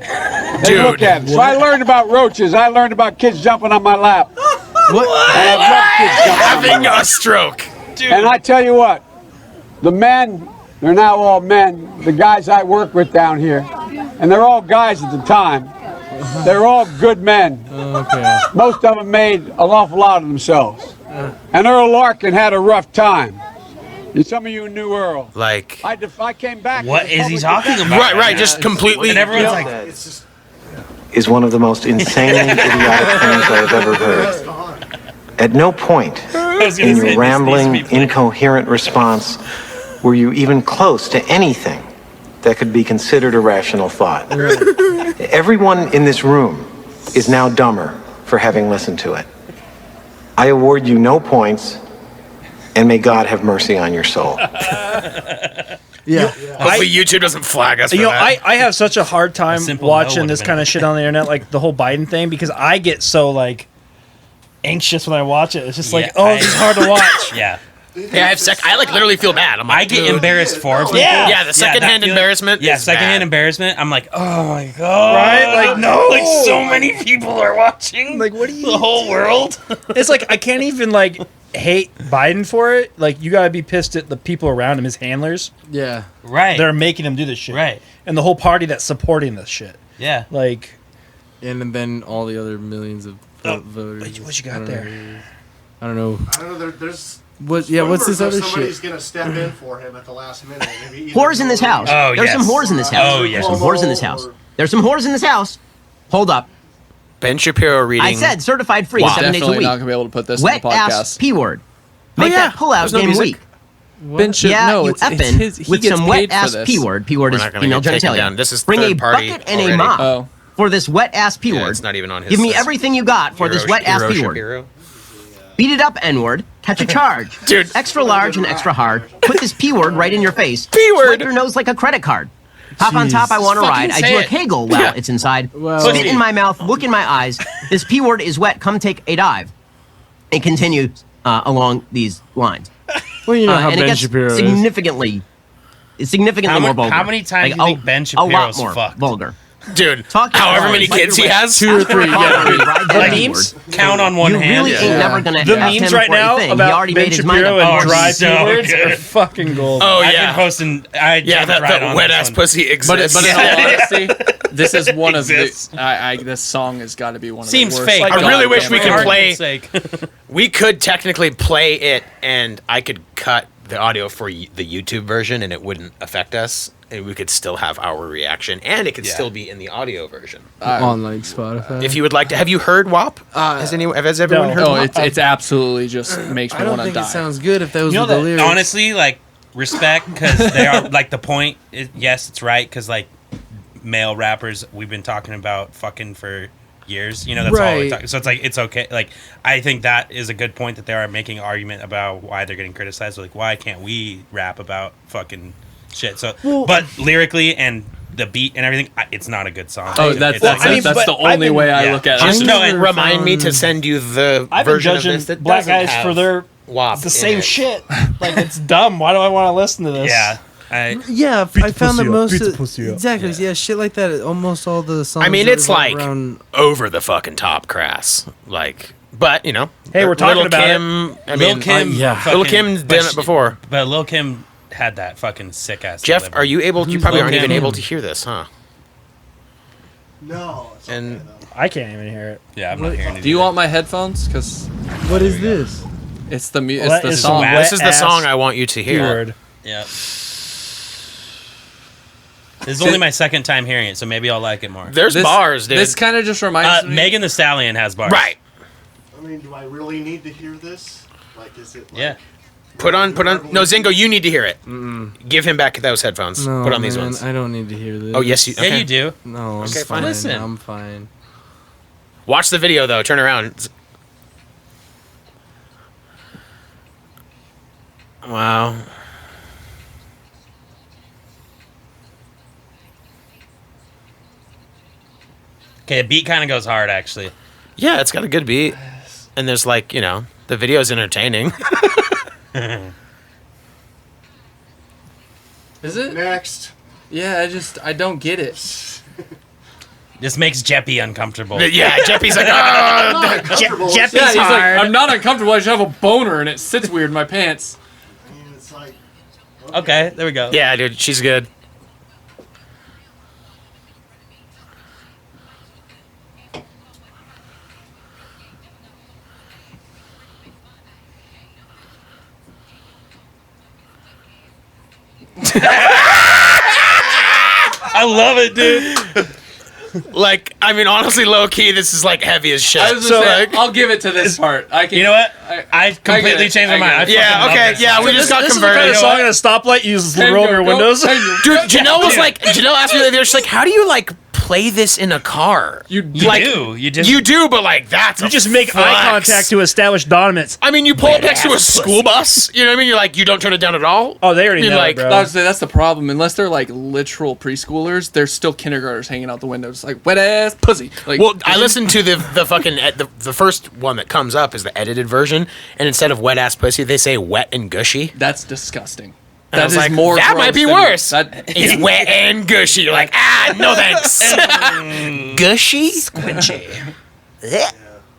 They Dude. look at it. So I learned about roaches. I learned about kids jumping on my lap. What? And I love kids jumping on my Having lap. a stroke. And I tell you what, the men, they're now all men, the guys I work with down here, and they're all guys at the time. They're all good men. Okay. Most of them made an awful lot of themselves. And Earl Larkin had a rough time. And some of you knew Earl. Like, I came back. what to the is he public talking defense. about? right, just completely. And everyone's like, It's just is one of the most insane, idiotic things I have ever heard. At no point I was gonna in say, your this rambling, needs to be played. incoherent response were you even close to anything that could be considered a rational thought. Everyone in this room is now dumber for having listened to it. I award you no points, and may God have mercy on your soul. Yeah. Hopefully, YouTube doesn't flag us for You know, that. I have such a hard time simple no watching would've this been kind of okay. shit on the internet, like the whole Biden thing, because I get so like anxious when I watch it. It's just like, Yeah, oh, this is hard to watch. yeah. Yeah, I like literally feel bad. I'm like, I get dude. embarrassed for people. Yeah. Yeah, the secondhand that feeling- embarrassment. Yeah, is secondhand bad. embarrassment. I'm like, oh my god, Right? Like, no. like so many people are watching. Like, what do you The whole world. It's like I can't even like hate Biden for it. Like, you gotta be pissed at the people around him, his handlers. Yeah. Right. They're making him do this shit. Right. And the whole party that's supporting this shit. Yeah. Like, And then all the other millions of voters. what you got I don't there? know. I don't know. I don't know. There's What? Yeah. What's this rumors other that somebody's shit? gonna step in for him at the last minute. Maybe either Whores in this house. Oh, There's yes. some whores in this house. Oh, yes. There's some whores in this house. There's some whores in this house. Hold up. Ben Shapiro reading. I said certified free Wow. 7 days a Definitely week. not gonna be able to put this Wet in the ass podcast. P word. Make yeah. that pull out There's no game music. week. Ben should Yeah, no. you It's effing his. He with gets some paid wet ass for this. P word. P word We're is not gonna female get taken genitalia. down. This is Bring a third party bucket and a already. mop Oh. for this wet ass P Yeah, word. it's not even on his. Give me list. everything you got for this Hero- wet ass Hero P word. Shapiro. Beat it up N word. Catch a charge. Dude. Extra large and extra hard. Put this P word right in your face. P word. Swipe your nose like a credit card. Hop on top, I want to Fucking ride. I say do a it. kegel while it's inside. Well- Spit in my mouth, look in my eyes. This P word is wet. Come take a dive. And continue along these lines. Well, you know how And it Ben gets Shapiro is. significantly more vulgar. How many times do you think Ben a lot Shapiro's more fucked? vulgar. Dude, Talking however about many fight kids your he way has. 2 or 3. Yeah. Ride the Like B memes? word. Count on one You hand. really ain't never gonna the ask memes him right for now anything. He about already Ben made his mind Shapiro up. and Oh, dry so P-words good. are fucking gold. Oh I've yeah. been posting. I Yeah, jumped that right on wet this ass one. pussy But exists. in all honesty, This is one of Exists. the. This song has got to be one of Seems the worst. fake. I though. really wish we For could argument's play- sake. We could technically play it, and I could cut the audio for the YouTube version, and it wouldn't affect us, and we could still have our reaction, and it could still be in the audio version. on like Spotify. If you would like to, have you heard WAP? Has everyone no. heard Oh, WAP? it's absolutely just makes me I don't want to think die. it sounds good if those You know were the that- lyrics. Honestly, like respect because they are like the point. Yes, it's right because like male rappers we've been talking about fucking for years. You know, that's all we Right. talk. So it's like it's okay. Like I think that is a good point that they are making an argument about why they're getting criticized. Like why can't we rap about fucking shit? So, but lyrically and the beat and everything, it's not a good song. Oh, It's that's like- that's, that's but the I've only been- way I yeah. look at Just it. know never it. Remind me to found- send you the I've been version of judging this that black doesn't guys have for their WAP the in same it. shit. Like it's dumb. Why do I want to listen to this? Yeah. Yeah, I found that most of, pussy up. exactly. Yeah. shit like that. Almost all the songs. I mean, that it's revolve like around, over the fucking top crass. Like, but you know, Hey, we're talking Lil about Kim, I Lil mean, Kim, yeah. fucking- Lil Kim's but done it before. But Lil Kim had that fucking sick ass. Jeff, delivery. are you able? You Who's probably Lil aren't even Kim? able to hear this, huh? No. It's And- okay, though. I can't even hear it. Yeah, I'm not hearing it. Do you want my headphones? Because what is this? it's the Well, it's that the is song. some This is the wet-ass song I want you to hear. Keyword. Yeah. This is only my second time hearing it, so maybe I'll like it more. There's This, bars, dude. This kind of just reminds me. Megan Thee Stallion has bars. Right. I mean, do I really need to hear this? Like, is it? Like, Yeah. Put on. No, Zingo, you need to hear it. Give him back those headphones. No, Put on these man, ones. I don't need to hear this. Oh yes, you. Yeah, Okay. you do. No, I'm Okay, fine. fine. Listen. I'm fine. Watch the video though. Turn around. Wow. Okay, the beat kind of goes hard, actually. Yeah, it's got a good beat, and there's like the video's entertaining. Is it? Next. Yeah, I don't get it. This makes Jeppy uncomfortable. Yeah, Jeppy's like, oh, Comfortable. Yeah, he's like, I'm not uncomfortable. I just have a boner and it sits weird in my pants. I mean, it's like. Okay, there we go. yeah, dude, she's good. I love it, dude. Like, I mean, honestly, low key, this is like heavy as shit. I was So, gonna say, like, I'll give it to this part. I can. You know what? I I've completely it. changed my I mind. get I it. yeah, fucking love okay, this yeah, song. we just got This is the kind converted. of song at a stoplight uses Tango, roll your go, windows. Tango. Dude, Janelle was like, Janelle asked me the other day, she's like, how do you like play this in a car? You like, do. You just You do, but like, that's You a just make flex. eye contact to establish dominance. I mean, you pull up next to a school bus, you know what I mean? You're like, you don't turn it down at all. Oh, they already You're know like, it, bro. I would say that's the problem. Unless they're like literal preschoolers, they're still kindergartners hanging out the windows, like wet ass pussy. Like, Well, I listened to the fucking the first one that comes up is the edited version, and instead of wet ass pussy, they say wet and gushy. that's disgusting. And I That was is like, more. that might gross be than- worse. That, It's wet and gushy. You're like, no thanks. Gushy, squinchy.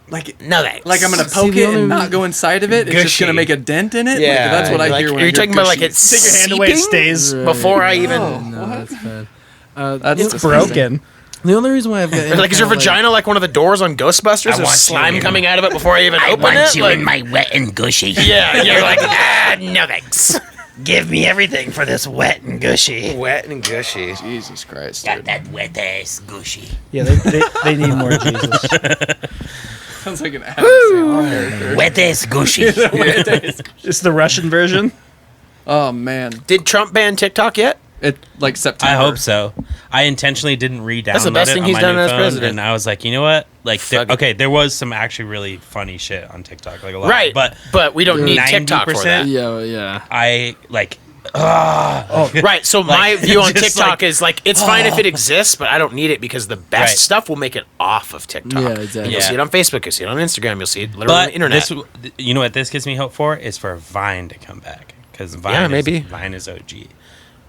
like, No thanks. like I'm gonna See, poke the it only and not reason- go inside of it. It's just gonna Gushy. make a dent in it. Yeah, Like, that's what I like, hear when I you're hear talking about like gushy. it's Take your hand away, it seeping stays. before I even. No, that's bad. That's it's disgusting. Broken. the only reason why I've got any Like, is your kind of, vagina like one of the doors on Ghostbusters? I There's want slime you in- coming out of it before I even open it. Like, my wet and gushy. yeah, you're like, no thanks. Give me everything for this wet and gushy. Wet and gushy. Jesus Christ, dude. that wet ass gushy. Yeah, they need more Jesus. Sounds like an Adam Sandler character. Wet ass gushy. It's the Russian version. Oh man, Did Trump ban TikTok yet? it like September. I hope so. I intentionally didn't re-download That's the best it thing on he's my done new as phone, president. and I was like, you know what? Like, Fuck it. okay, there was some actually really funny shit on TikTok, like a lot. Right, But we don't need TikTok for 90%? that. yeah. I like. Right, so my Like, view on just TikTok like- is like it's fine if it exists, but I don't need it because the best Right. stuff will make it off of TikTok. Yeah, And exactly. you'll Yeah. see it on Facebook, you'll see it on Instagram, you'll see it literally on But the internet. this, you know what this gives me hope for is for Vine to come back because Vine, Yeah, maybe. Vine is OG.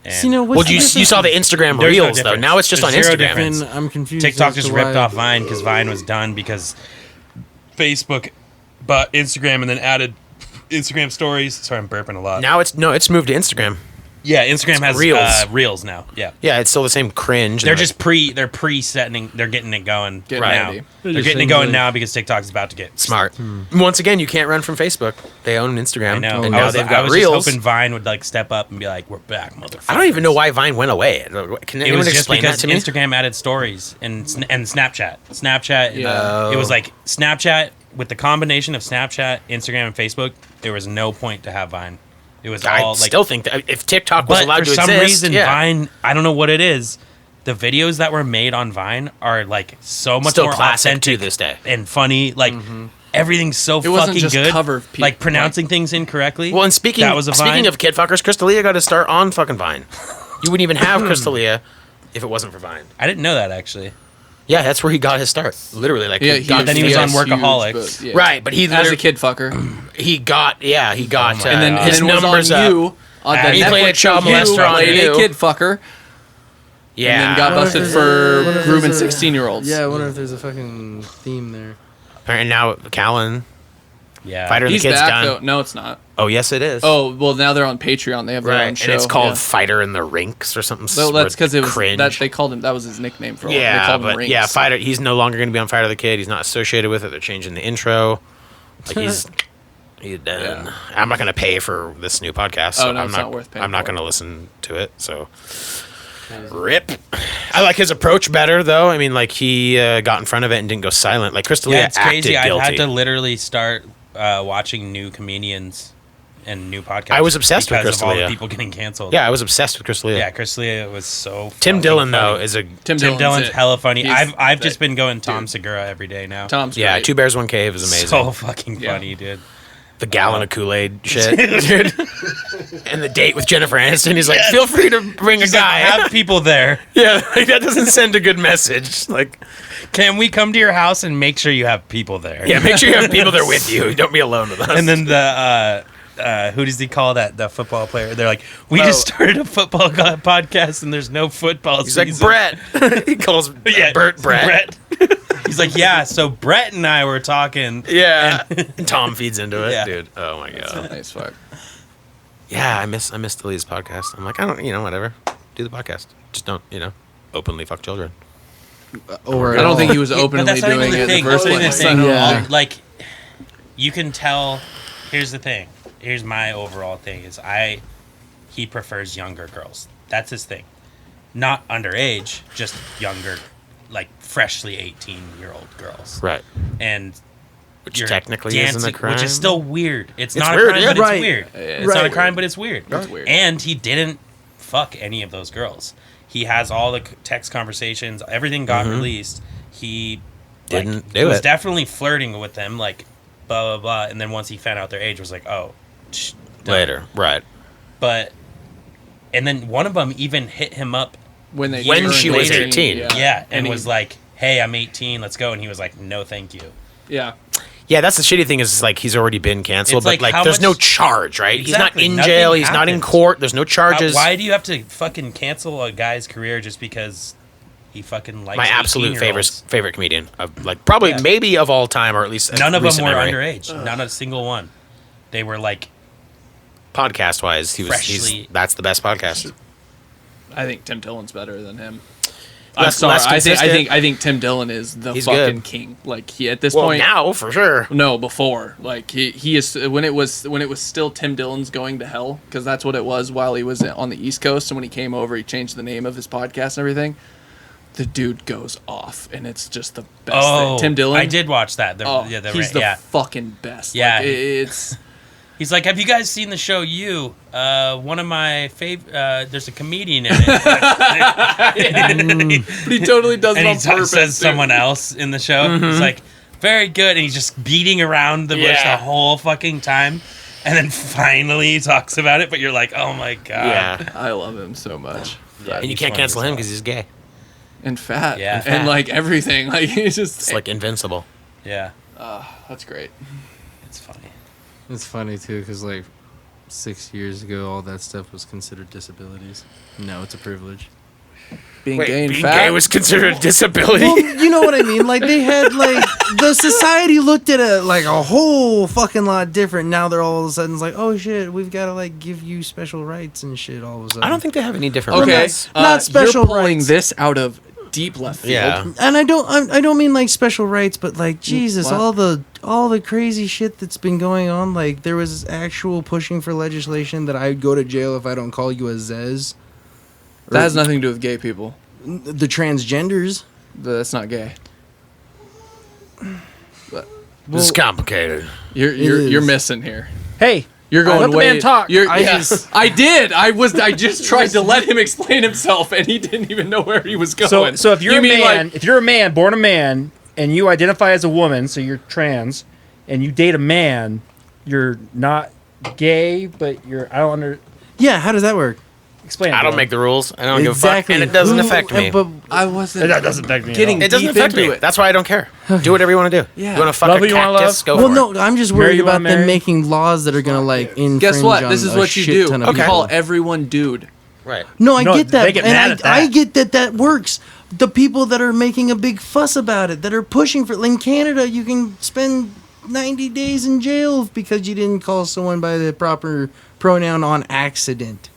And So, you know, well, what's you the saw the difference? Instagram There's no reels though. difference. Now it's just There's on zero Instagram. difference. And I'm confused. TikTok as to just ripped why- off Vine because Vine was done because Facebook bought Instagram and then added Instagram stories. Sorry, I'm burping a lot. Now it's moved to Instagram. Yeah, Instagram has Reels. Reels now. Yeah. Yeah, it's still the same cringe. They're and, just they're pre-setting, they're getting it going Getting now. ready. They're just getting it saying, going like- now because TikTok's about to get smart. Once again, you can't run from Facebook. They own Instagram. I know. And I now was, they've I got was Reels. just hoping Vine would like step up and be like, "We're back, motherfucker." I don't even know why Vine went away. Can It anyone was just explain that because to me? Instagram added stories and Snapchat. Snapchat. Yeah. It was like Snapchat with the combination of Snapchat, Instagram, and Facebook. There was no point to have Vine. It was I all like. still think that if TikTok was But allowed for to some exist, reason, yeah. Vine, I don't know what it is. The videos that were made on Vine are like so much Still more classic authentic to this day. and funny. Like everything's so It wasn't fucking just good. cover of like pronouncing things incorrectly. Well, and speaking that was a Vine. speaking of kid fuckers, Crystalia got to start on fucking Vine. You wouldn't even have Crystalia if it wasn't for Vine. I didn't know that actually. Yeah, that's where he got his start. Literally, like Yeah, then he was on Workaholics. yeah. right, but he As a literally kid fucker. he got And then his and then numbers was on up. You. On the He Netflix played a child show, molester on played You. a kid fucker. Yeah, And then got wonder if busted there's for wonder if grooming there's a- 16-year-olds. Yeah, I wonder if there's a fucking theme there. and now Callan, Yeah. Fighter of the He's Kid's back done. though. No, it's not. Oh yes, it is. Oh, well, now they're on Patreon. They have their right, own and show. it's called Yeah. Fighter in the Rinks or something. Well, that's because it was cringe. that they called him. That was his nickname for a while. They Yeah, called him but Rinks. yeah, Fighter. He's no longer going to be on Fighter of the Kid. He's not associated with it. They're changing the intro. Like he's done. Yeah. I'm not going to pay for this new podcast. So Oh, no, I'm it's not worth paying I'm not for. going to listen to it. So rip. I like his approach better though. I mean, like he got in front of it and didn't go silent. Like Crystalia Yeah, it's acted crazy. I've guilty. had to literally start watching new comedians and new podcasts. I was obsessed with because of all the Crystalia. people getting canceled. Yeah, I was obsessed with Crystalia. Yeah, Crystalia was so. Tim fucking Dillon funny. though is a Tim Dillon's it. hella funny. He's I've just the been going Tom dude. Segura every day now. Tom's yeah. great. 2 Bears 1 Cave is amazing. So fucking Yeah. funny, dude. The gallon of Kool-Aid shit, dude. And the date with Jennifer Aniston. He's like, feel free to bring a guy. Have people there. Yeah, like that doesn't send a good message. Like, Can we come to your house and make sure you have people there? yeah, make sure you have people there with you. Don't be alone with us. And then the who does he call that? The football player. They're like, we just started a football podcast and there's no football. he's like, season." Brett. He calls Bert Brett. He's like, yeah. So Brett and I were talking. Yeah. And Tom feeds into it, Yeah. dude. Oh my god. Nice fuck. Yeah, I miss Delee's podcast. I'm like, I don't, whatever. Do the podcast. Just don't, openly fuck children. Or I don't think he was But openly that's not even doing the it in thing. the first That's not even place. the thing. Yeah. Like, you can tell. Here's the thing. Here's my overall thing: is he prefers younger girls. That's his thing. Not underage, just younger, like freshly 18-year-old girls. Right. And Which you're technically isn't a crime. which is still weird. It's not weird, a crime, yeah. but Right. it's weird. It's Right. not a crime, but it's weird. That's weird. And he didn't fuck any of those girls. He has all the text conversations. Everything got released. He Didn't he do was it. definitely flirting with them, like blah blah blah. And then once he found out their age, was like, oh, done. Later. Right. But and then one of them even hit him up. When When she was later, 18. Yeah, and he- was like, hey, I'm 18. Let's go. And he was like, no, thank you. yeah. Yeah, that's the shitty thing is like he's already been canceled, It's but like, like how there's no much- charge, right? Exactly, He's not in nothing jail. He's not in happened. court. There's no charges. Why do you have to fucking cancel a guy's career just because he fucking likes My absolute 18-year-olds? favorite comedian of like probably Yeah. maybe of all time, or at least None of them recent were memory. underage. Not a single one. They were like, Podcast wise, he's Freshly- that's the best podcast. I think Tim Dillon's better than him. Less- I'm less sorry. consistent. I think Tim Dillon is the He's fucking good. king. Like he at this Well, point. now for sure. No, before. Like he is when it was still Tim Dillon's Going to Hell, because that's what it was while he was on the East Coast, and when he came over he changed the name of his podcast and everything. The dude goes off and it's just the best oh, thing. Tim Dillon. I did watch that. He's the fucking best. Yeah. Like, it's He's like, have you guys seen the show You? One of my favorite, there's a comedian in it. but he totally does it and on he purpose. says dude. someone else in the show. He's like, very good. And he's just beating around the bush Yeah. the whole fucking time. And then finally he talks about it, but you're like, oh my God. Yeah, I love him so much. and you he's can't funny cancel as him hell. because he's gay. And fat. Yeah. And like everything. Like he's just It's like invincible. Yeah. that's great. It's funny. It's funny too, because like 6 years ago, all that stuff was considered disabilities. Now it's a privilege. Being Wait, gay and being fat. gay was considered a disability. Well, you know what I mean. Like they had like the society looked at it like a whole fucking lot different. Now they're all of a sudden it's like, oh shit, we've got to like give you special rights and shit. All of a sudden, I don't think they have any different Okay, rights. Not special You're pulling rights. this out of deep left field. Yeah. And I don't mean like special rights, but like Jesus, What? all the crazy shit that's been going on. Like there was actual pushing for legislation that I'd go to jail if I don't call you a Zez. That has nothing to do with gay people. The transgenders. That's not gay. This is complicated. You're is. missing here. Hey, You're going let the way. man talk. I did. I just tried to let him explain himself, and he didn't even know where he was going. So if you're You a mean, man, like- if you're a man, born a man, and you identify as a woman, so you're trans, and you date a man, you're not gay, but you're I don't under Yeah, how does that work? explain. it, I don't Dylan. make the rules. I don't give a fuck, and it doesn't affect me. But I wasn't. That doesn't affect me at Getting all. It doesn't deep affect into me. it. That's why I don't care. Do whatever you want to do. Yeah. You want to fuck Love a who you wanna cactus? Go well, for no, it. I'm just Marry worried you about wanna them marry? making laws that are gonna like infringe. Guess what? on This is a what you shit do. ton You of Okay. call people. everyone dude. Right. No, I No, get that, they get and mad at I that. get that works. The people that are making a big fuss about it, that are pushing for, in Canada, you can spend 90 days in jail because you didn't call someone by the proper pronoun on accident.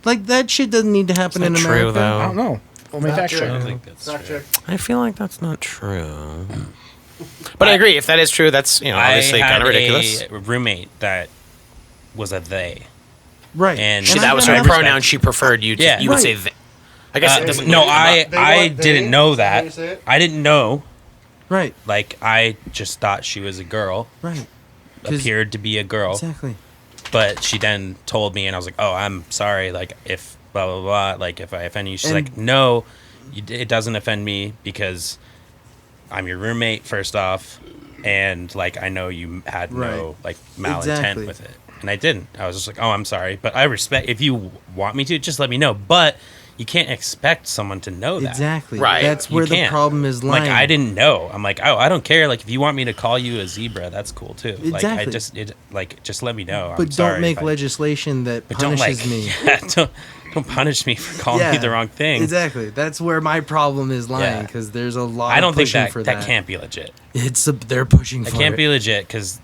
Like that shit doesn't need to happen in Not America. true, though. I don't know. Well, fact check. Fact check. I feel like that's not true. But I agree. If that is true, that's obviously I had kind of ridiculous. a roommate that was a they. Right. And She, And that I was got her enough- pronoun. She preferred you to. Yeah. You would say Right. they. I guess it doesn't. No, really I They I what, didn't they? know Is that how you that. say it? I didn't know. Right. Like I just thought she was a girl. Right. 'Cause- Appeared to be a girl. Exactly. But she then told me, and I was like, "Oh, I'm sorry. Like, if blah blah blah. Like, if I offend you." She's And- like, "No, it doesn't offend me because I'm your roommate, first off, and like I know you had no Right. like malintent Exactly. with it, and I didn't. I was just like, "Oh, I'm sorry, but I respect. If you want me to, just let me know. But you can't expect someone to know that. Exactly. Right. That's You where the can't. problem is lying. Like I didn't know. I'm like, oh, I don't care. Like if you want me to call you a zebra, that's cool too. Like I Exactly. just let me know. But I'm sorry don't make if I- legislation that but don't punishes like me. yeah, don't punish me for calling you the wrong thing. Exactly. That's where my problem is lying Yeah. because there's a lot. I don't of think pushing that for that can't be legit. They're pushing It for can't it. be legit because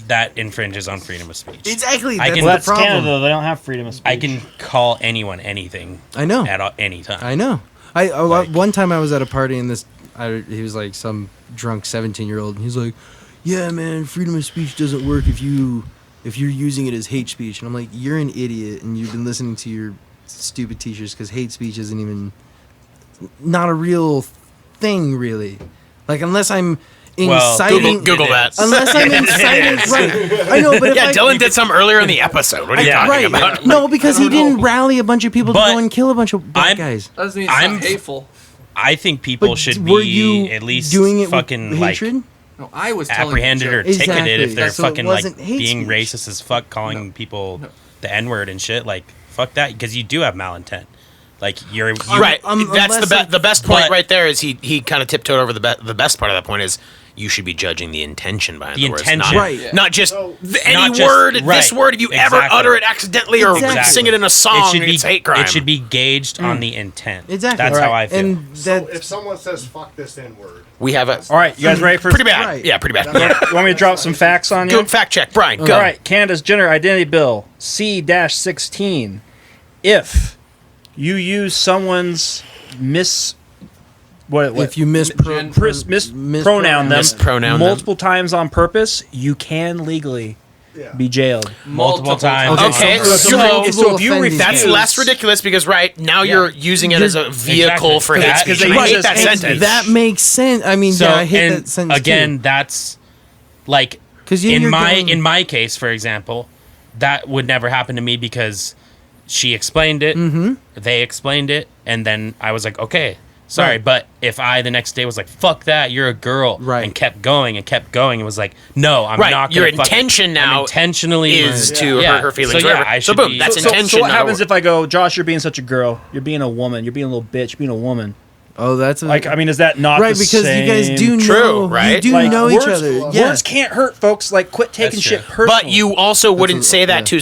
that infringes on freedom of speech. Exactly. I That's can- the Well, that's problem. Canada. They don't have freedom of speech. I can call anyone anything I know. at any time. I know. One time I was at a party and he was like some drunk 17-year-old and he's like, "Yeah, man, freedom of speech doesn't work if you're using it as hate speech." And I'm like, "You're an idiot and you've been listening to your stupid teachers because hate speech isn't even not a real thing really. Like unless I'm Well, inciting Google that. unless I'm inciting right. I know, but if Yeah, I, Dylan did some earlier in the episode. What are you Yeah. talking right. about? No, because he didn't rally a bunch of people to But go and kill a bunch of black I'm- guys. That doesn't mean it's I'm- not hateful. I think people But should were be you at least doing it fucking with like hatred? No, I was telling apprehended or you. ticketed Exactly. if they're So it fucking like wasn't hate being speech. racist as fuck, calling people the N word and shit. Like fuck that, because you do have malintent. Like you're Right. That's unless the best point But- right there. Is he kind of tiptoed over the best part of that point is you should be judging the intention behind The the, words, intention. not, Right. not just any Not just- word. This right. word, if you ever Exactly. utter it accidentally or Exactly. sing it in a song, it's hate crime. It should be gauged on the intent. Exactly. That's how I feel. And So that if someone says "fuck this N-word," we have a All right, you guys ready for pretty bad. Right. Yeah, pretty bad. You want me to drop some facts on you? Go fact check, Brian. Go. All right, Canada's Gender Identity Bill C-16. If you use someone's if you mispronoun mispronoun them Mispronoun them. multiple times on purpose, you can legally yeah. be jailed. Multiple times. Okay, so so if you offending that's refuse- less ridiculous because now you're using it as a vehicle Exactly. for hate That's- speech. because And they I hate use that hate sentence. speech. that makes sense. I mean, So yeah, I hate and that sentence again, that's like 'Cause you're in my going- in my case, for example, that would never happen to me because she explained it, they explained it, and then I was like, okay, sorry. Right. But if I the next day was like, fuck that, you're a girl, Right. and kept going, it was like, no, I'm Right, not. your Gonna fucking- intention now I'm intentionally is to Yeah. hurt her feelings. So, yeah, whatever. I So should boom, be- that's So intention. what not a happens word. if I go, Josh, you're being such a girl, you're being a woman, you're being a little bitch, you're being a woman? Oh, that's Like, I mean, is that not right the because you guys same? do True, know, right? You do Like, know words, each other. Words can't hurt, folks. Like, quit taking That's shit true. personally. But you also wouldn't say that yeah.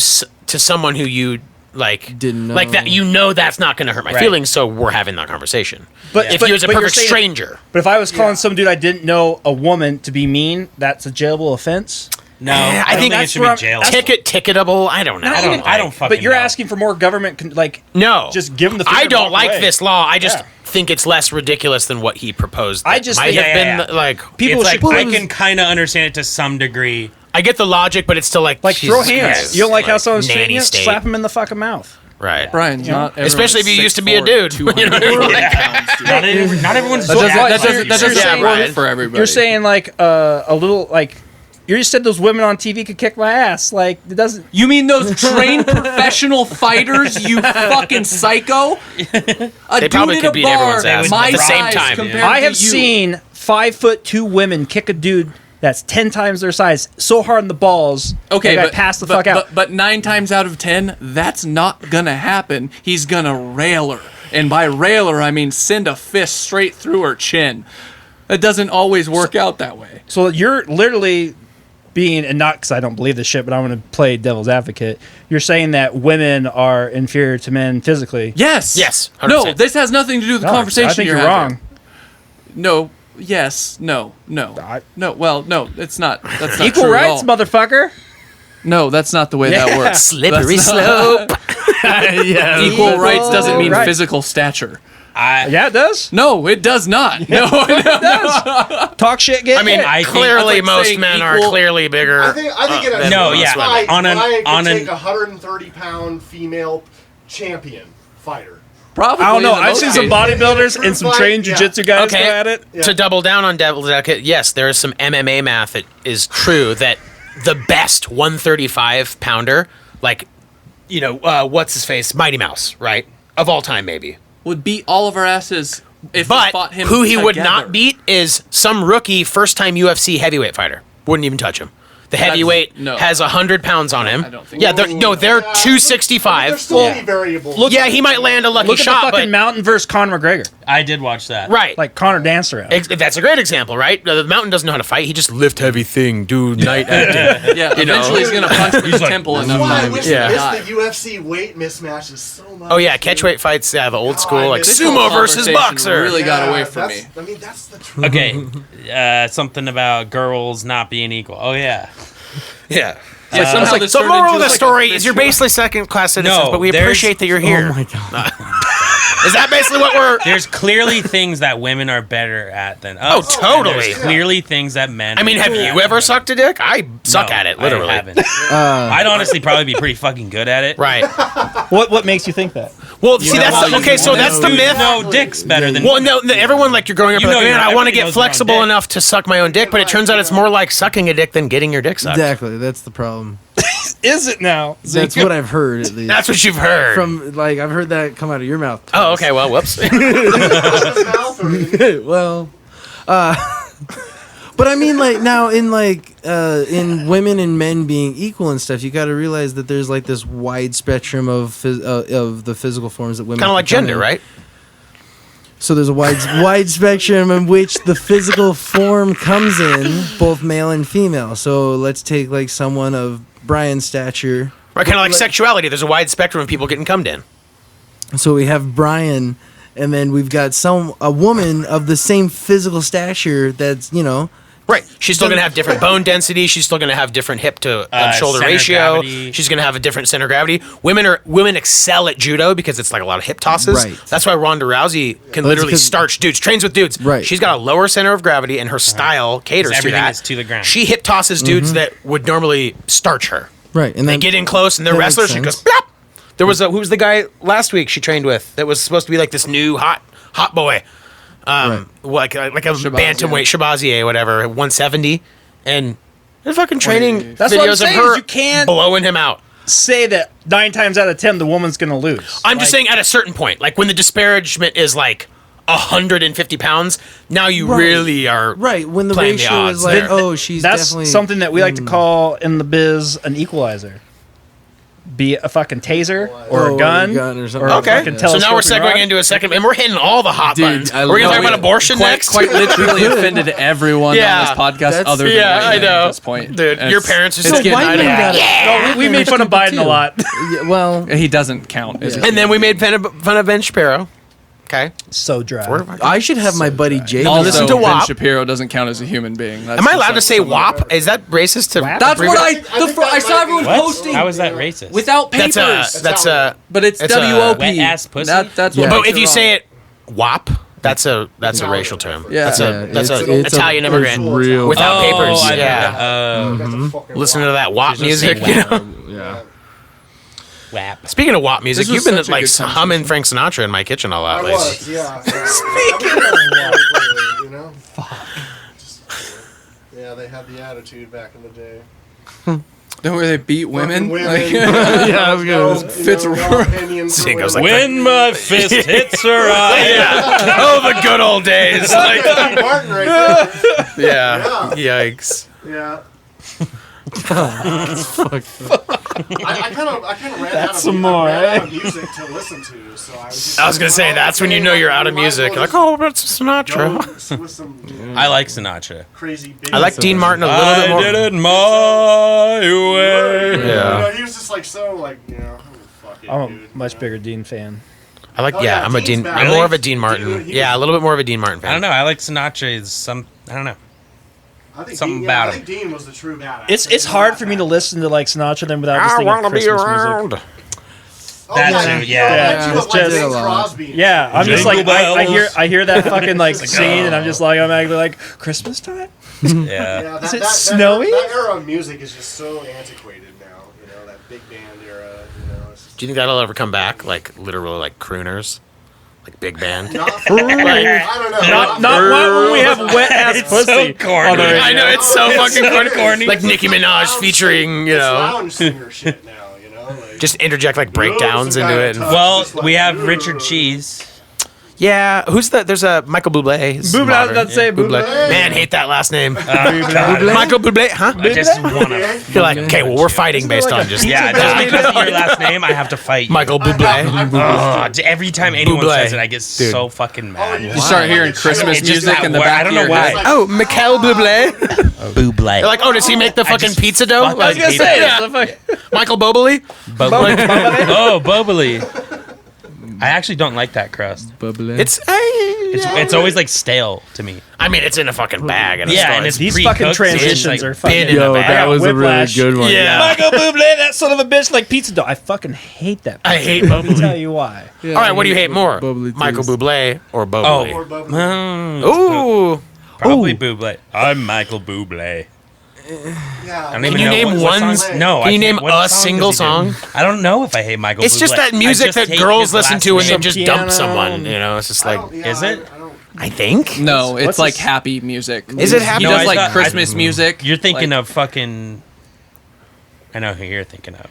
to someone who you like Didn't like that. know. That's not going to hurt my Right. feelings, so we're having that conversation. But if but- you was a but you're perfect saying- stranger, But if I was calling some dude I didn't know a woman to be mean, that's a jailable offense. No, I I, think think it that's should where be I'm- jail. that's- ticketable. I don't know. I don't fucking But you're know. asking for more government, No, just give him the. I finger don't and walk like away. this law. I just Yeah. think it's less ridiculous than what he proposed. I That just might think- have yeah, been like People It's should. like I can kind of understand it to some degree. I get the logic, but it's still like Like throw Jesus hands. Christ, You don't like how someone's treating nanny you? state. Slap him in the fucking mouth. Right. Brian's not. everyone's Especially if you used to be a 6'4", dude. 200 You know what I mean? pounds, dude. Not everyone's. That doesn't, So- that doesn't you're saying- work for everybody. You're saying like a little like. You just said those women on TV could kick my ass. Like it doesn't. You mean those trained professional fighters, you fucking psycho? A They probably dude could at a beat bar everyone's ass my at the same size time. compared I to have you. seen 5'2" women kick a dude that's 10 times their size so hard in the balls. Okay, I but pass the but, fuck out. But 9 times out of 10, that's not gonna happen. He's gonna rail her, and by rail her, I mean send a fist straight through her chin. It doesn't always work out that way. So you're literally being, and not because I don't believe this shit, but I'm going to play devil's advocate. You're saying that women are inferior to men physically. Yes. Yes, No, 100%. this has nothing to do with the No, conversation. I think you're having. wrong. No. Yes. No. No. I- No. Well, no. It's not. That's not Equal true at rights, all. motherfucker. No, that's not the way that Yeah. works. Slippery That's not- slope. Yeah. Equal rights doesn't mean Right. physical stature. Yeah, it does. No, it does not. No, Talk shit, get I mean, hit. I think- clearly that's like most saying men are equal- clearly bigger. I think in a than No, most yeah. women. fight, On an- Brian could on an- take a 130-pound female champion fighter. probably. I don't know. in I've most seen some cases. bodybuilders and some Fight, trained yeah. jiu-jitsu guys Okay. go at it. Yeah. To double down on devil's advocate, yes, there is some MMA math that is true that the best 135 pounder, like, you know, what's his face, Mighty Mouse, right, of all time, maybe. would beat all of our asses if we But fought him. who he would together. not beat is some rookie first-time UFC heavyweight fighter. Wouldn't even touch him. The heavyweight no. has 100 pounds on him. I don't think Yeah, so. they're Yeah, 265. There's still any variables. Yeah, he might land a lucky Look at shot, the fucking but Mountain versus Conor McGregor. I did watch that. right. Like Conor danced around. That's a great example, right? The Mountain doesn't know how to fight. He just lift heavy thing, do night acting. Yeah, eventually he's gonna punch the temple enough That's why I times. wish Yeah. we die. missed the UFC weight mismatches so much. Oh yeah, dude. catchweight fights. Yeah, the old Oh, school I like miss This sumo whole versus conversation boxer. really got away from that's- me. I mean, that's the truth. Okay, something about girls not being equal. Oh yeah. Yeah. Yeah, somehow this So turned moral into of the like a story is fish you're room. basically second class citizens, No, but we there's- appreciate that you're here. Oh my god. Is that basically what we're? There's clearly things that women are better at than us. Oh, and totally. There's clearly things that men. I mean, have you ever sucked a dick? I suck at it, literally. I haven't. I'd honestly probably be pretty fucking good at it. Right. What makes you think that? Well, see, that's how you okay. So know that's the You myth. know dick's better than. Well, no, everyone like you're growing up You like, know man, you're- I want to everybody get knows their own flexible dick. enough to suck my own dick, but it turns out it's more like sucking a dick than getting your dick sucked. Exactly. That's the problem. Is it now? That's what I've heard at least. That's what you've heard. From like I've heard that come out of your mouth. Oh, okay. Well, whoops. Mouth or- Well, but I mean, like now in women and men being equal and stuff, you got to realize that there's like this wide spectrum of the physical forms that women Kind of like can come gender, in. right? So there's a wide spectrum in which the physical form comes in, both male and female. So let's take like someone of Brian's stature. Right, kind of like sexuality. There's a wide spectrum of people getting cummed in. So we have Brian, and then we've got a woman of the same physical stature that's, you know, Right. She's still going to have different bone density. She's still going to have different hip to shoulder center ratio. gravity. She's going to have a different center of gravity. Women excel at judo because it's like a lot of hip tosses. Right. That's why Ronda Rousey can Well, it's literally 'cause- starch dudes, trains with dudes. Right. She's got a lower center of gravity and her style caters to Everything that. is to the ground. She hip tosses dudes that would normally starch her. right. And They then get in close and they're that makes wrestlers. She goes, sense. Blop! There was who was the guy last week she trained with that was supposed to be like this new hot boy. Like a bantamweight, Shabazier, whatever, 170, and they're fucking training That's what I'm videos of saying, her is you can't- blowing him out. Say that 9 times out of 10 the woman's gonna lose. I'm just saying at a certain point, like when the disparagement is like 150 pounds, now you Right. really are right when the playing the ratio odds is like, there. oh, she's That's definitely something that we like to call in the biz an equalizer. be a fucking taser or a gun, or something. a Okay, fucking so now we're telescoping rod. segueing into a second, and we're hitting all the hot buttons. I We're gonna love talk about it. abortion next. Quite literally offended everyone Yeah. on this podcast That's- other than yeah, I Wayne know. at this point. Dude, And your it's- parents are it's so getting why out of you hand. gotta- We made fun of Biden a lot. Yeah, well, He doesn't count. Is Yeah. And then we made fun of Ben Shapiro. Okay. So dry. I should have my buddy Jay. Also, listen to Ben WAP. Shapiro doesn't count as a human being. That's Am I just allowed like to say someone- WAP? Is that racist to? WAP? That's what I think I saw that everyone might be- posting How is that racist? without papers. That's a. but it's it's a WOP. wet ass pussy? That's Yeah. what. But makes if you wrong. say it WAP, that's a racial term. Yeah. That's a it's Italian immigrant real. without papers. I Yeah. That's a fucking Listen to lie. that WAP Just music. say You know? Yeah. WAP. Speaking of WAP music, This was you've been such a like good humming Frank Sinatra in my kitchen a lot I lately. was, yeah. You know? Yeah, they had the attitude back in the day. where they beat women. Fucking Like, Yeah, I was gonna. Sing goes like When my fist hits her eye. Yeah. Oh, the good old days. Like, Martin right there. yeah. Yikes. Yeah. Fuck. I kind of ran out of some more, ran out of music to listen to, so I was. Just I was gonna say that's when you know you're out of music. You're like, oh, that's Sinatra. with some I like Sinatra. crazy. Big I like Dean Martin a little bit I more. did it my way. You Yeah. know, he was just like so like fuck it, I'm a dude, much you know? bigger Dean fan. I like, Oh, yeah, yeah, I'm a Dean's Dean. back. I'm Really? more of a Dean Martin. Dude, he Yeah, a was- little bit more of a Dean Martin fan. I don't know. I like Sinatra. Is some. I don't know. I think something Dean, about I him. think Dean was the true badass. It's hard for me to listen to like Sinatra then without just I thinking want of to be Christmas around. music. That too, yeah. it's Like just- Bing Crosby. Yeah, I'm just Jingle like I bells. hear that fucking like scene and I'm just like automatically like Christmas time. Yeah. Yeah, Is it snowy? That era of music is just so antiquated now. You know that big band era. You know, it's just Do you think that'll ever come back? Like literally, like crooners, like big band. not. I don't know. Not when we have wet ass It's pussy. so corny. on the radio. I know it's so fucking corny. Like Nicki Minaj featuring, you It's know, lounge singer shit now. You know, like, just interject like breakdowns some into guy it. touched Well, just like, we have ugh. Richard Cheese. Yeah, who's that? There's a Michael Bublé. He's Bublé, I was modern. about to say Bublé. Man, hate that last name. God. Michael Bublé, huh? I just want to. You're like, okay, well, we're fighting based on just Yeah, just because of your last name, I have to fight you. Michael Bublé. Ugh, every time anyone Bublé. says it, I get so fucking mad. you you start hearing Christmas It's just music that in the word. back I don't of your know why. head. Oh, Michael Bublé. Bublé. They're like, oh, does he make the fucking just pizza dough? fucking Like, hate it. Michael Bublé? Oh, Boboli. I actually don't like that crust. Bubbly. It's always like stale to me. I mean, it's in a fucking bag. In a Yeah, store. and it's These pre-cooked, fucking so it's transitions like are bin fucking. in a Yo, bag. that was a really Whiplash. good one. Yeah. Michael Bublé, that son of a bitch, like pizza dough. I fucking hate that. I hate Let me tell Bublé. you why. Yeah, All right, what do you hate more? Bubbly Michael taste. Bublé or Oh, Bublé? Or Bublé. Ooh. probably Bublé. I'm Michael Bublé. Yeah. I don't Can even you know name what one? song- No, Can I you name can't. What a song single does he do? song? I don't know if I hate Michael It's Bublé. just that I music just that hate girls his listen last to when they name. just Piano. dump someone. You know, it's just like, Is it? I think. No, it's What's like his- happy music. Is it happy? He No, does I like thought- Christmas music. You're thinking like, of fucking. I know who you're thinking of.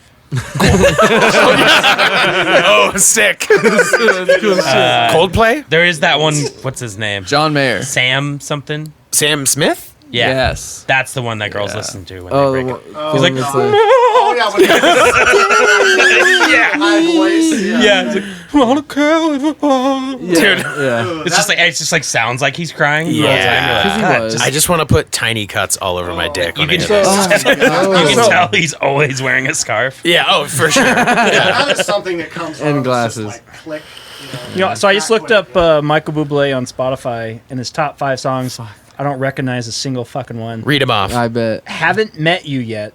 Oh, sick. Coldplay? There is that one. What's his name? John Mayer. Sam something. Sam Smith? Yeah. Yes. That's the one that girls Yeah. listen to when Oh, they the break one, up. the He's one like, that's Oh yeah, with high voice. Yeah. Yeah, it's like, I don't care if I fall. Dude. yeah. It's just like sounds like he's crying. the whole Yeah. time. You're like, Because he "God, was. just-" I just want to put tiny cuts all over my dick. You when I can hear tell. this. You can tell he's always wearing a scarf. Yeah, oh, for sure. That is something that comes And on, it's glasses. Just like click. You know, so I just looked up Michael Bublé on Spotify and his top 5 songs. I don't recognize a single fucking one. Read them off. I bet. Haven't Met You Yet.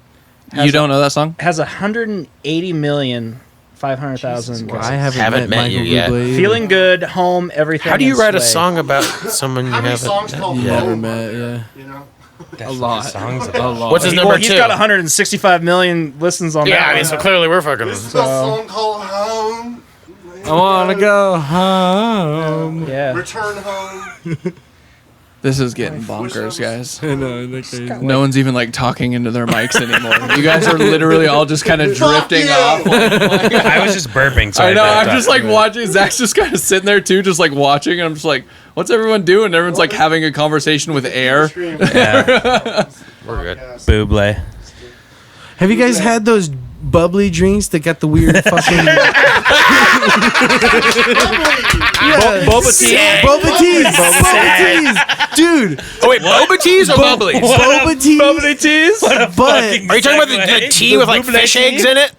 You don't know that song? Has 180,500,000. I haven't Haven't met you Michael yet. Bublé. Feeling good, home, everything. How do you and write a Sway. song about someone you How many haven't? songs called Never Home? met. Yeah. You know. That's A lot. what the songs A about. lot. What's his Well, number he's two? got 165 million listens on Yeah, that I mean, one. so clearly we're fucking. This is a song called Home. I wanna go home. Yeah. Return home. This is getting bonkers, guys. I know. Like, No one's even like talking into their mics anymore. You guys are literally all just kind of drifting you. off. I was just burping. So I know. burped I'm up. just like watching. Zach's just kind of sitting there too, just like watching. And I'm just like, what's everyone doing? Everyone's like having a conversation with air. Yeah. We're good. Bublé. have you guys had those bubbly drinks that got the weird fucking Boba tea. boba teas, dude. Oh wait, boba teas or bubblies? Boba teas, Bubbly teas. but Are you talking about the tea with like fish eggs in it?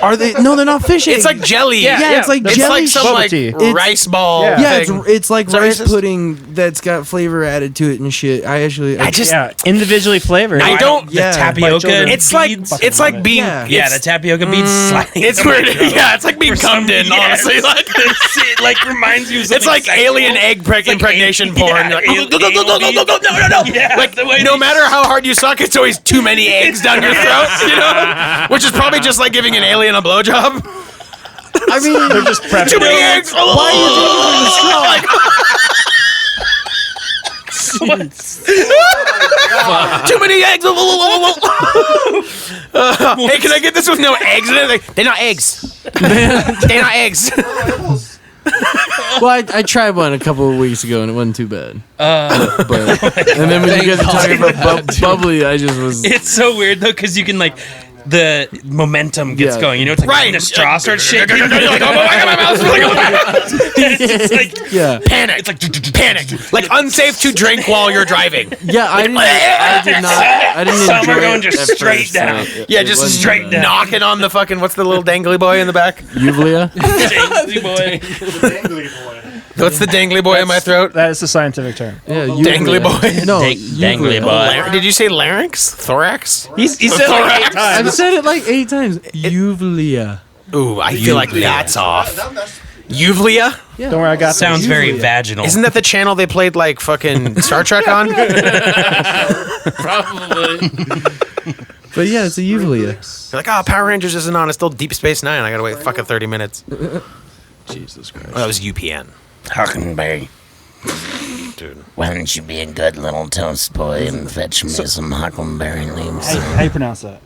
are they? No, they're not fish eggs. It's like jelly. yeah, it's like It's jelly. like some Boba like tea. rice ball. yeah, thing. it's like Is that rice racist? pudding that's got flavor added to it and shit. I just Yeah, individually flavored. I don't. Yeah. The tapioca. It's like beads. being. Yeah. Yeah, the tapioca beads sliding. It's in my weird. throat. Yeah, it's like being For some- cummed in. yes. Honestly, like It like reminds you of it's something like sexual. alien egg impregnation al- porn. yeah, You're like, al- no. Yeah, Like the way no they- matter how hard you suck, it's always too many eggs down your throat. You know, which is probably just like giving an alien a blowjob. I mean, They're just prepping. Too many eggs. why are you drinking from the straw? Too many eggs. Hey, can I get this with no eggs in it? Like, they're not eggs. They're not eggs. Well, I tried one a couple of weeks ago and it wasn't too bad. But and then when you guys are talking about bubbly, I just was. It's so weird though, because you can like the momentum gets Yeah. going. You know, it's like Right. when the straw starts shaking. You're like, oh my God, my mouth's filling up. It's like Yeah, Panic. It's like panic. Like unsafe to drink while you're driving. yeah. I didn't some enjoy are going it just at straight first, down. so Yeah, it just wasn't straight bad. knocking on the fucking what's the little dangly boy in the back? Uvula. Dangly boy. Dangly boy. What's the dangly boy in my throat? That is the scientific term. Yeah, Dangly uvula. boy. No, Dangly uvula. boy. Did you say larynx? Thorax? He said it like 8 I've times. said it like 8 times. Uvula. Ooh, I feel like that's off. That's Uvlia? Yeah. Don't worry, I got Sounds very Uvula. vaginal. Isn't that the channel they played like fucking Star Trek on? probably? But yeah, it's a uvula. They're like, oh, Power Rangers isn't on. It's still Deep Space Nine. I gotta wait fucking 30 minutes. Jesus Christ. Oh, that was UPN. Huckleberry, Dude. why don't you be a good little toast boy and fetch me some huckleberry leaves? How you pronounce that?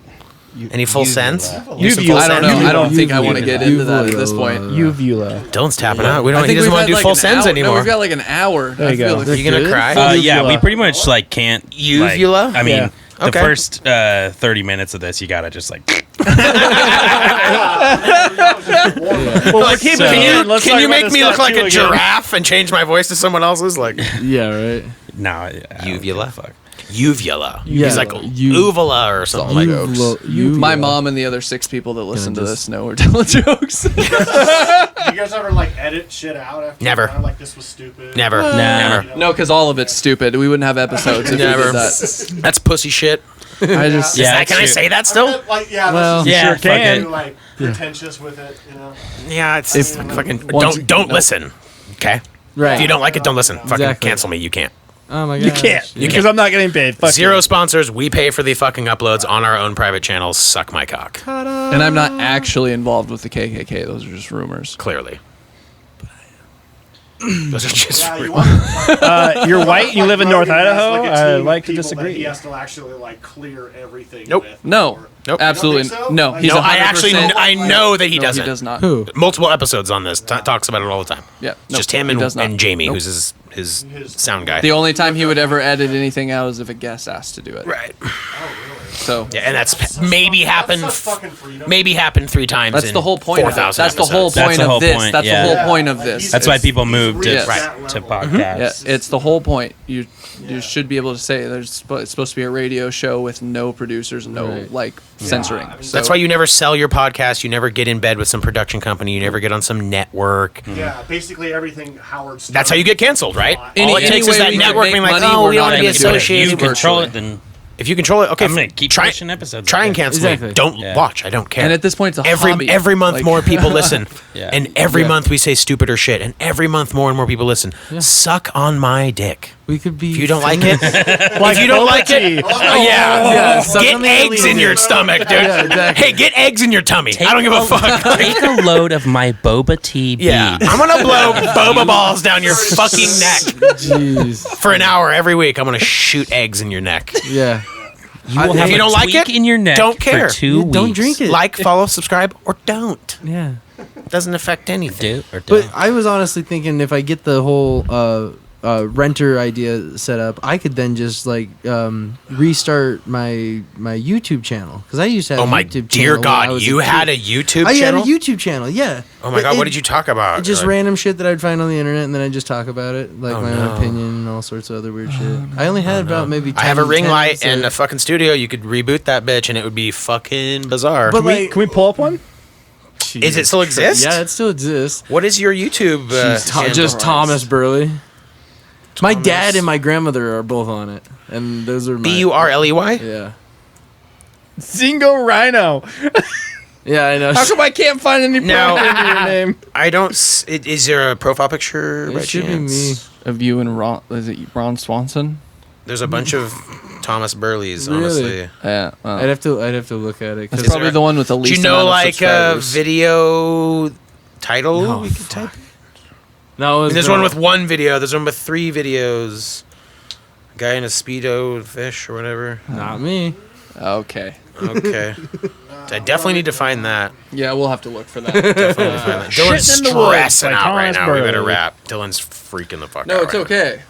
Any full sense? Uvula. I don't know. I don't think I Uvula. want to get into that at this Uvula. point. Uvula. Dylan's tapping out. We I don't. He think doesn't we've want to had do like full an sends hour. anymore. No, we've got like an hour. There you go. Are you gonna cry? Yeah, we Uvula. pretty much like can't. Uvula? Like, I mean, Yeah. the Okay. first 30 minutes of this, you gotta just like. Well, we're keeping Can it you in. Let's can talk you about make this me look stuff like too a again. giraffe and change my voice to someone else's? Like Yeah, right. No, I don't Uvula? give a fuck. uvula. Yeah, He's like u- uvula or something like that. Uvula. My mom and the other 6 people that listen to just- this know we're telling jokes. Do you guys ever like edit shit out after? Never. you're done? Like this was stupid. Never. Nah. Never. No, because all of it's stupid. We wouldn't have episodes if Never. we did that. That's pussy shit. I just Yeah, Can I true. say that still? Like yeah, Well, that's Yeah, Sure fuck can. too, like pretentious with it, you know. Yeah, it's fucking. once- Don't no. listen. Okay. Right. If you don't like it, don't listen. Fucking Exactly. cancel me. You can't. Oh my god. You can't. Because I'm not getting paid. Fuck Zero you. sponsors. We pay for the fucking uploads on our own private channels. Suck my cock. and I'm not actually involved with the KKK. Those are just rumors. Clearly. Those are just. Yeah, you want, You're white. You live in North Rogan has, Idaho. like, a I team of like to people that disagree. He has to actually like clear everything. Nope. With No. before- Nope. Absolutely. You don't think so? No. Like, He's No, I actually 100%. I know that he No, doesn't. He does not. Who? Multiple episodes on this talks about it all the time. Yeah. It's just him he and, does not. and Jamie, Nope. who's his sound guy. The only time he would ever edit anything out is if a guest asked to do it. Right. So Yeah, and that's maybe happened. That's such fucking freedom. Maybe happened 3 times. that's in the whole point. 4,000 That's the whole episodes. That's point the of whole this. point, That's yeah. the whole Yeah, point of like, this. he's- That's why It's- people he's move to, reached Yes. that to level. podcasts. Yeah, it's the whole point. You should be able to say it's supposed to be a radio show with no producers, no Right. like censoring. So That's why you never sell your podcast. You never get in bed with some production company. You never get on some network. Yeah, basically everything Howard Stern. That's how you get canceled, right? Any- All it takes any is way that we could network make being like, money, oh, we're we not want to be gonna do it. associated. You with control virtually. it, then If you control it, okay. I'm gonna keep try, pushing episodes. Try and Okay. cancel Exactly. me. Don't Yeah. watch. I don't care. And at this point, it's a every hobby. every month Like- more people listen, Yeah. and every Yeah. month we say stupider shit, and every month more and more people listen. Suck on my dick. We could be. If you don't like it, Like if you don't boba like tea. it, yeah, Yeah, suck get on the eggs in alien. your stomach, dude. Yeah, exactly. Hey, get eggs in your tummy. I don't give a fuck. Take a load of my boba tea beads. Yeah, I'm gonna blow boba balls down your fucking neck Jeez. for an hour every week. I'm gonna shoot eggs in your neck. Yeah. You will If have you a don't like tweak it, in your neck don't care. for 2 weeks. Don't drink it. Like, follow, subscribe, or don't. Yeah. Doesn't affect anything. Do or But don't. I was honestly thinking if I get the whole renter idea set up, I could then just like restart my YouTube channel because I used to have. Oh my YouTube dear channel when I God! was You a had kid. a YouTube I had channel? a YouTube channel. Yeah. Oh my God! What did you talk about? Just Like- random shit that I'd find on the internet, and then I'd just talk about it, like my own opinion and all sorts of other weird shit. I only had about maybe. 10, I have a ring 10 light and a episodes. fucking studio. You could reboot that bitch, and it would be fucking bizarre. But Can we pull up one? Is it still exist? Yeah, it still exists. What is your YouTube? channel? Just Thomas Burley. My dad and my grandmother are both on it, and those are my Burley. Yeah, Zingo Rhino. yeah, I know. How come I can't find any Now- profile under your name? I don't. Is there a profile picture? by It should chance? be me. Of you and Ron? Is it Ron Swanson? There's a bunch of Thomas Burleys. Really? Honestly, Yeah. Well, I'd have to look at it. 'Cause that's probably the one with the do least. you know amount of like a subscribers. video title? No, we could type. no, it was There's the- one with one video. There's one with 3 videos. A guy in a speedo fish or whatever. not me. Okay. Okay. I definitely need to find that. Yeah, we'll have to look for that. Definitely find that. Dylan's Shitting in the Woods stressing by out right Thomas now. We better Burley. wrap. Dylan's freaking the fuck out. No, it's right okay.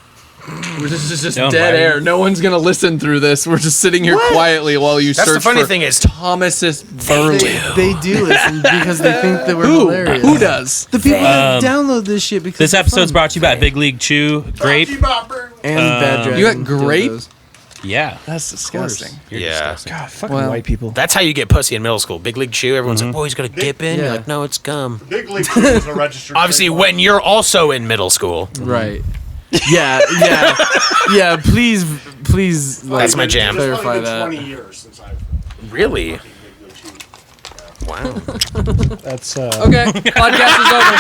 We're just Don't dead worry. air. No one's gonna listen through this. We're just sitting here quietly while you That's search the funny for thing is, Thomas's Burley. They do listen because they think that we're hilarious. Who does? The people that download this shit because This it's episode's fun. brought to you by Big League Chew Grape. and Bad Dragon. You got grape? dildos. Yeah. That's disgusting. yeah. God, fucking Well, white people. That's how you get pussy in middle school. Big League Chew. Everyone's like, "Boy, he's gonna dip in." You're Yeah. like, "No, it's gum." Big League Chew is a registered. Obviously, trademark. when you're also in middle school, Right. Yeah, yeah, yeah. Please, like, That's my jam. It's only Clarify been that. 20 years since I've really, fucking Big League Chew. wow. That's Okay, podcast is over.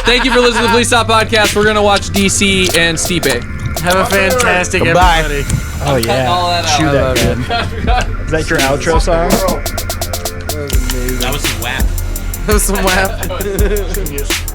Thank you for listening to the Please Stop podcast. We're gonna watch DC and Stipe. Have a fantastic Goodbye. everybody. Oh yeah. all that out. Chew I that love good. Is that your outro song? That was amazing. That was some WAP. That was some WAP.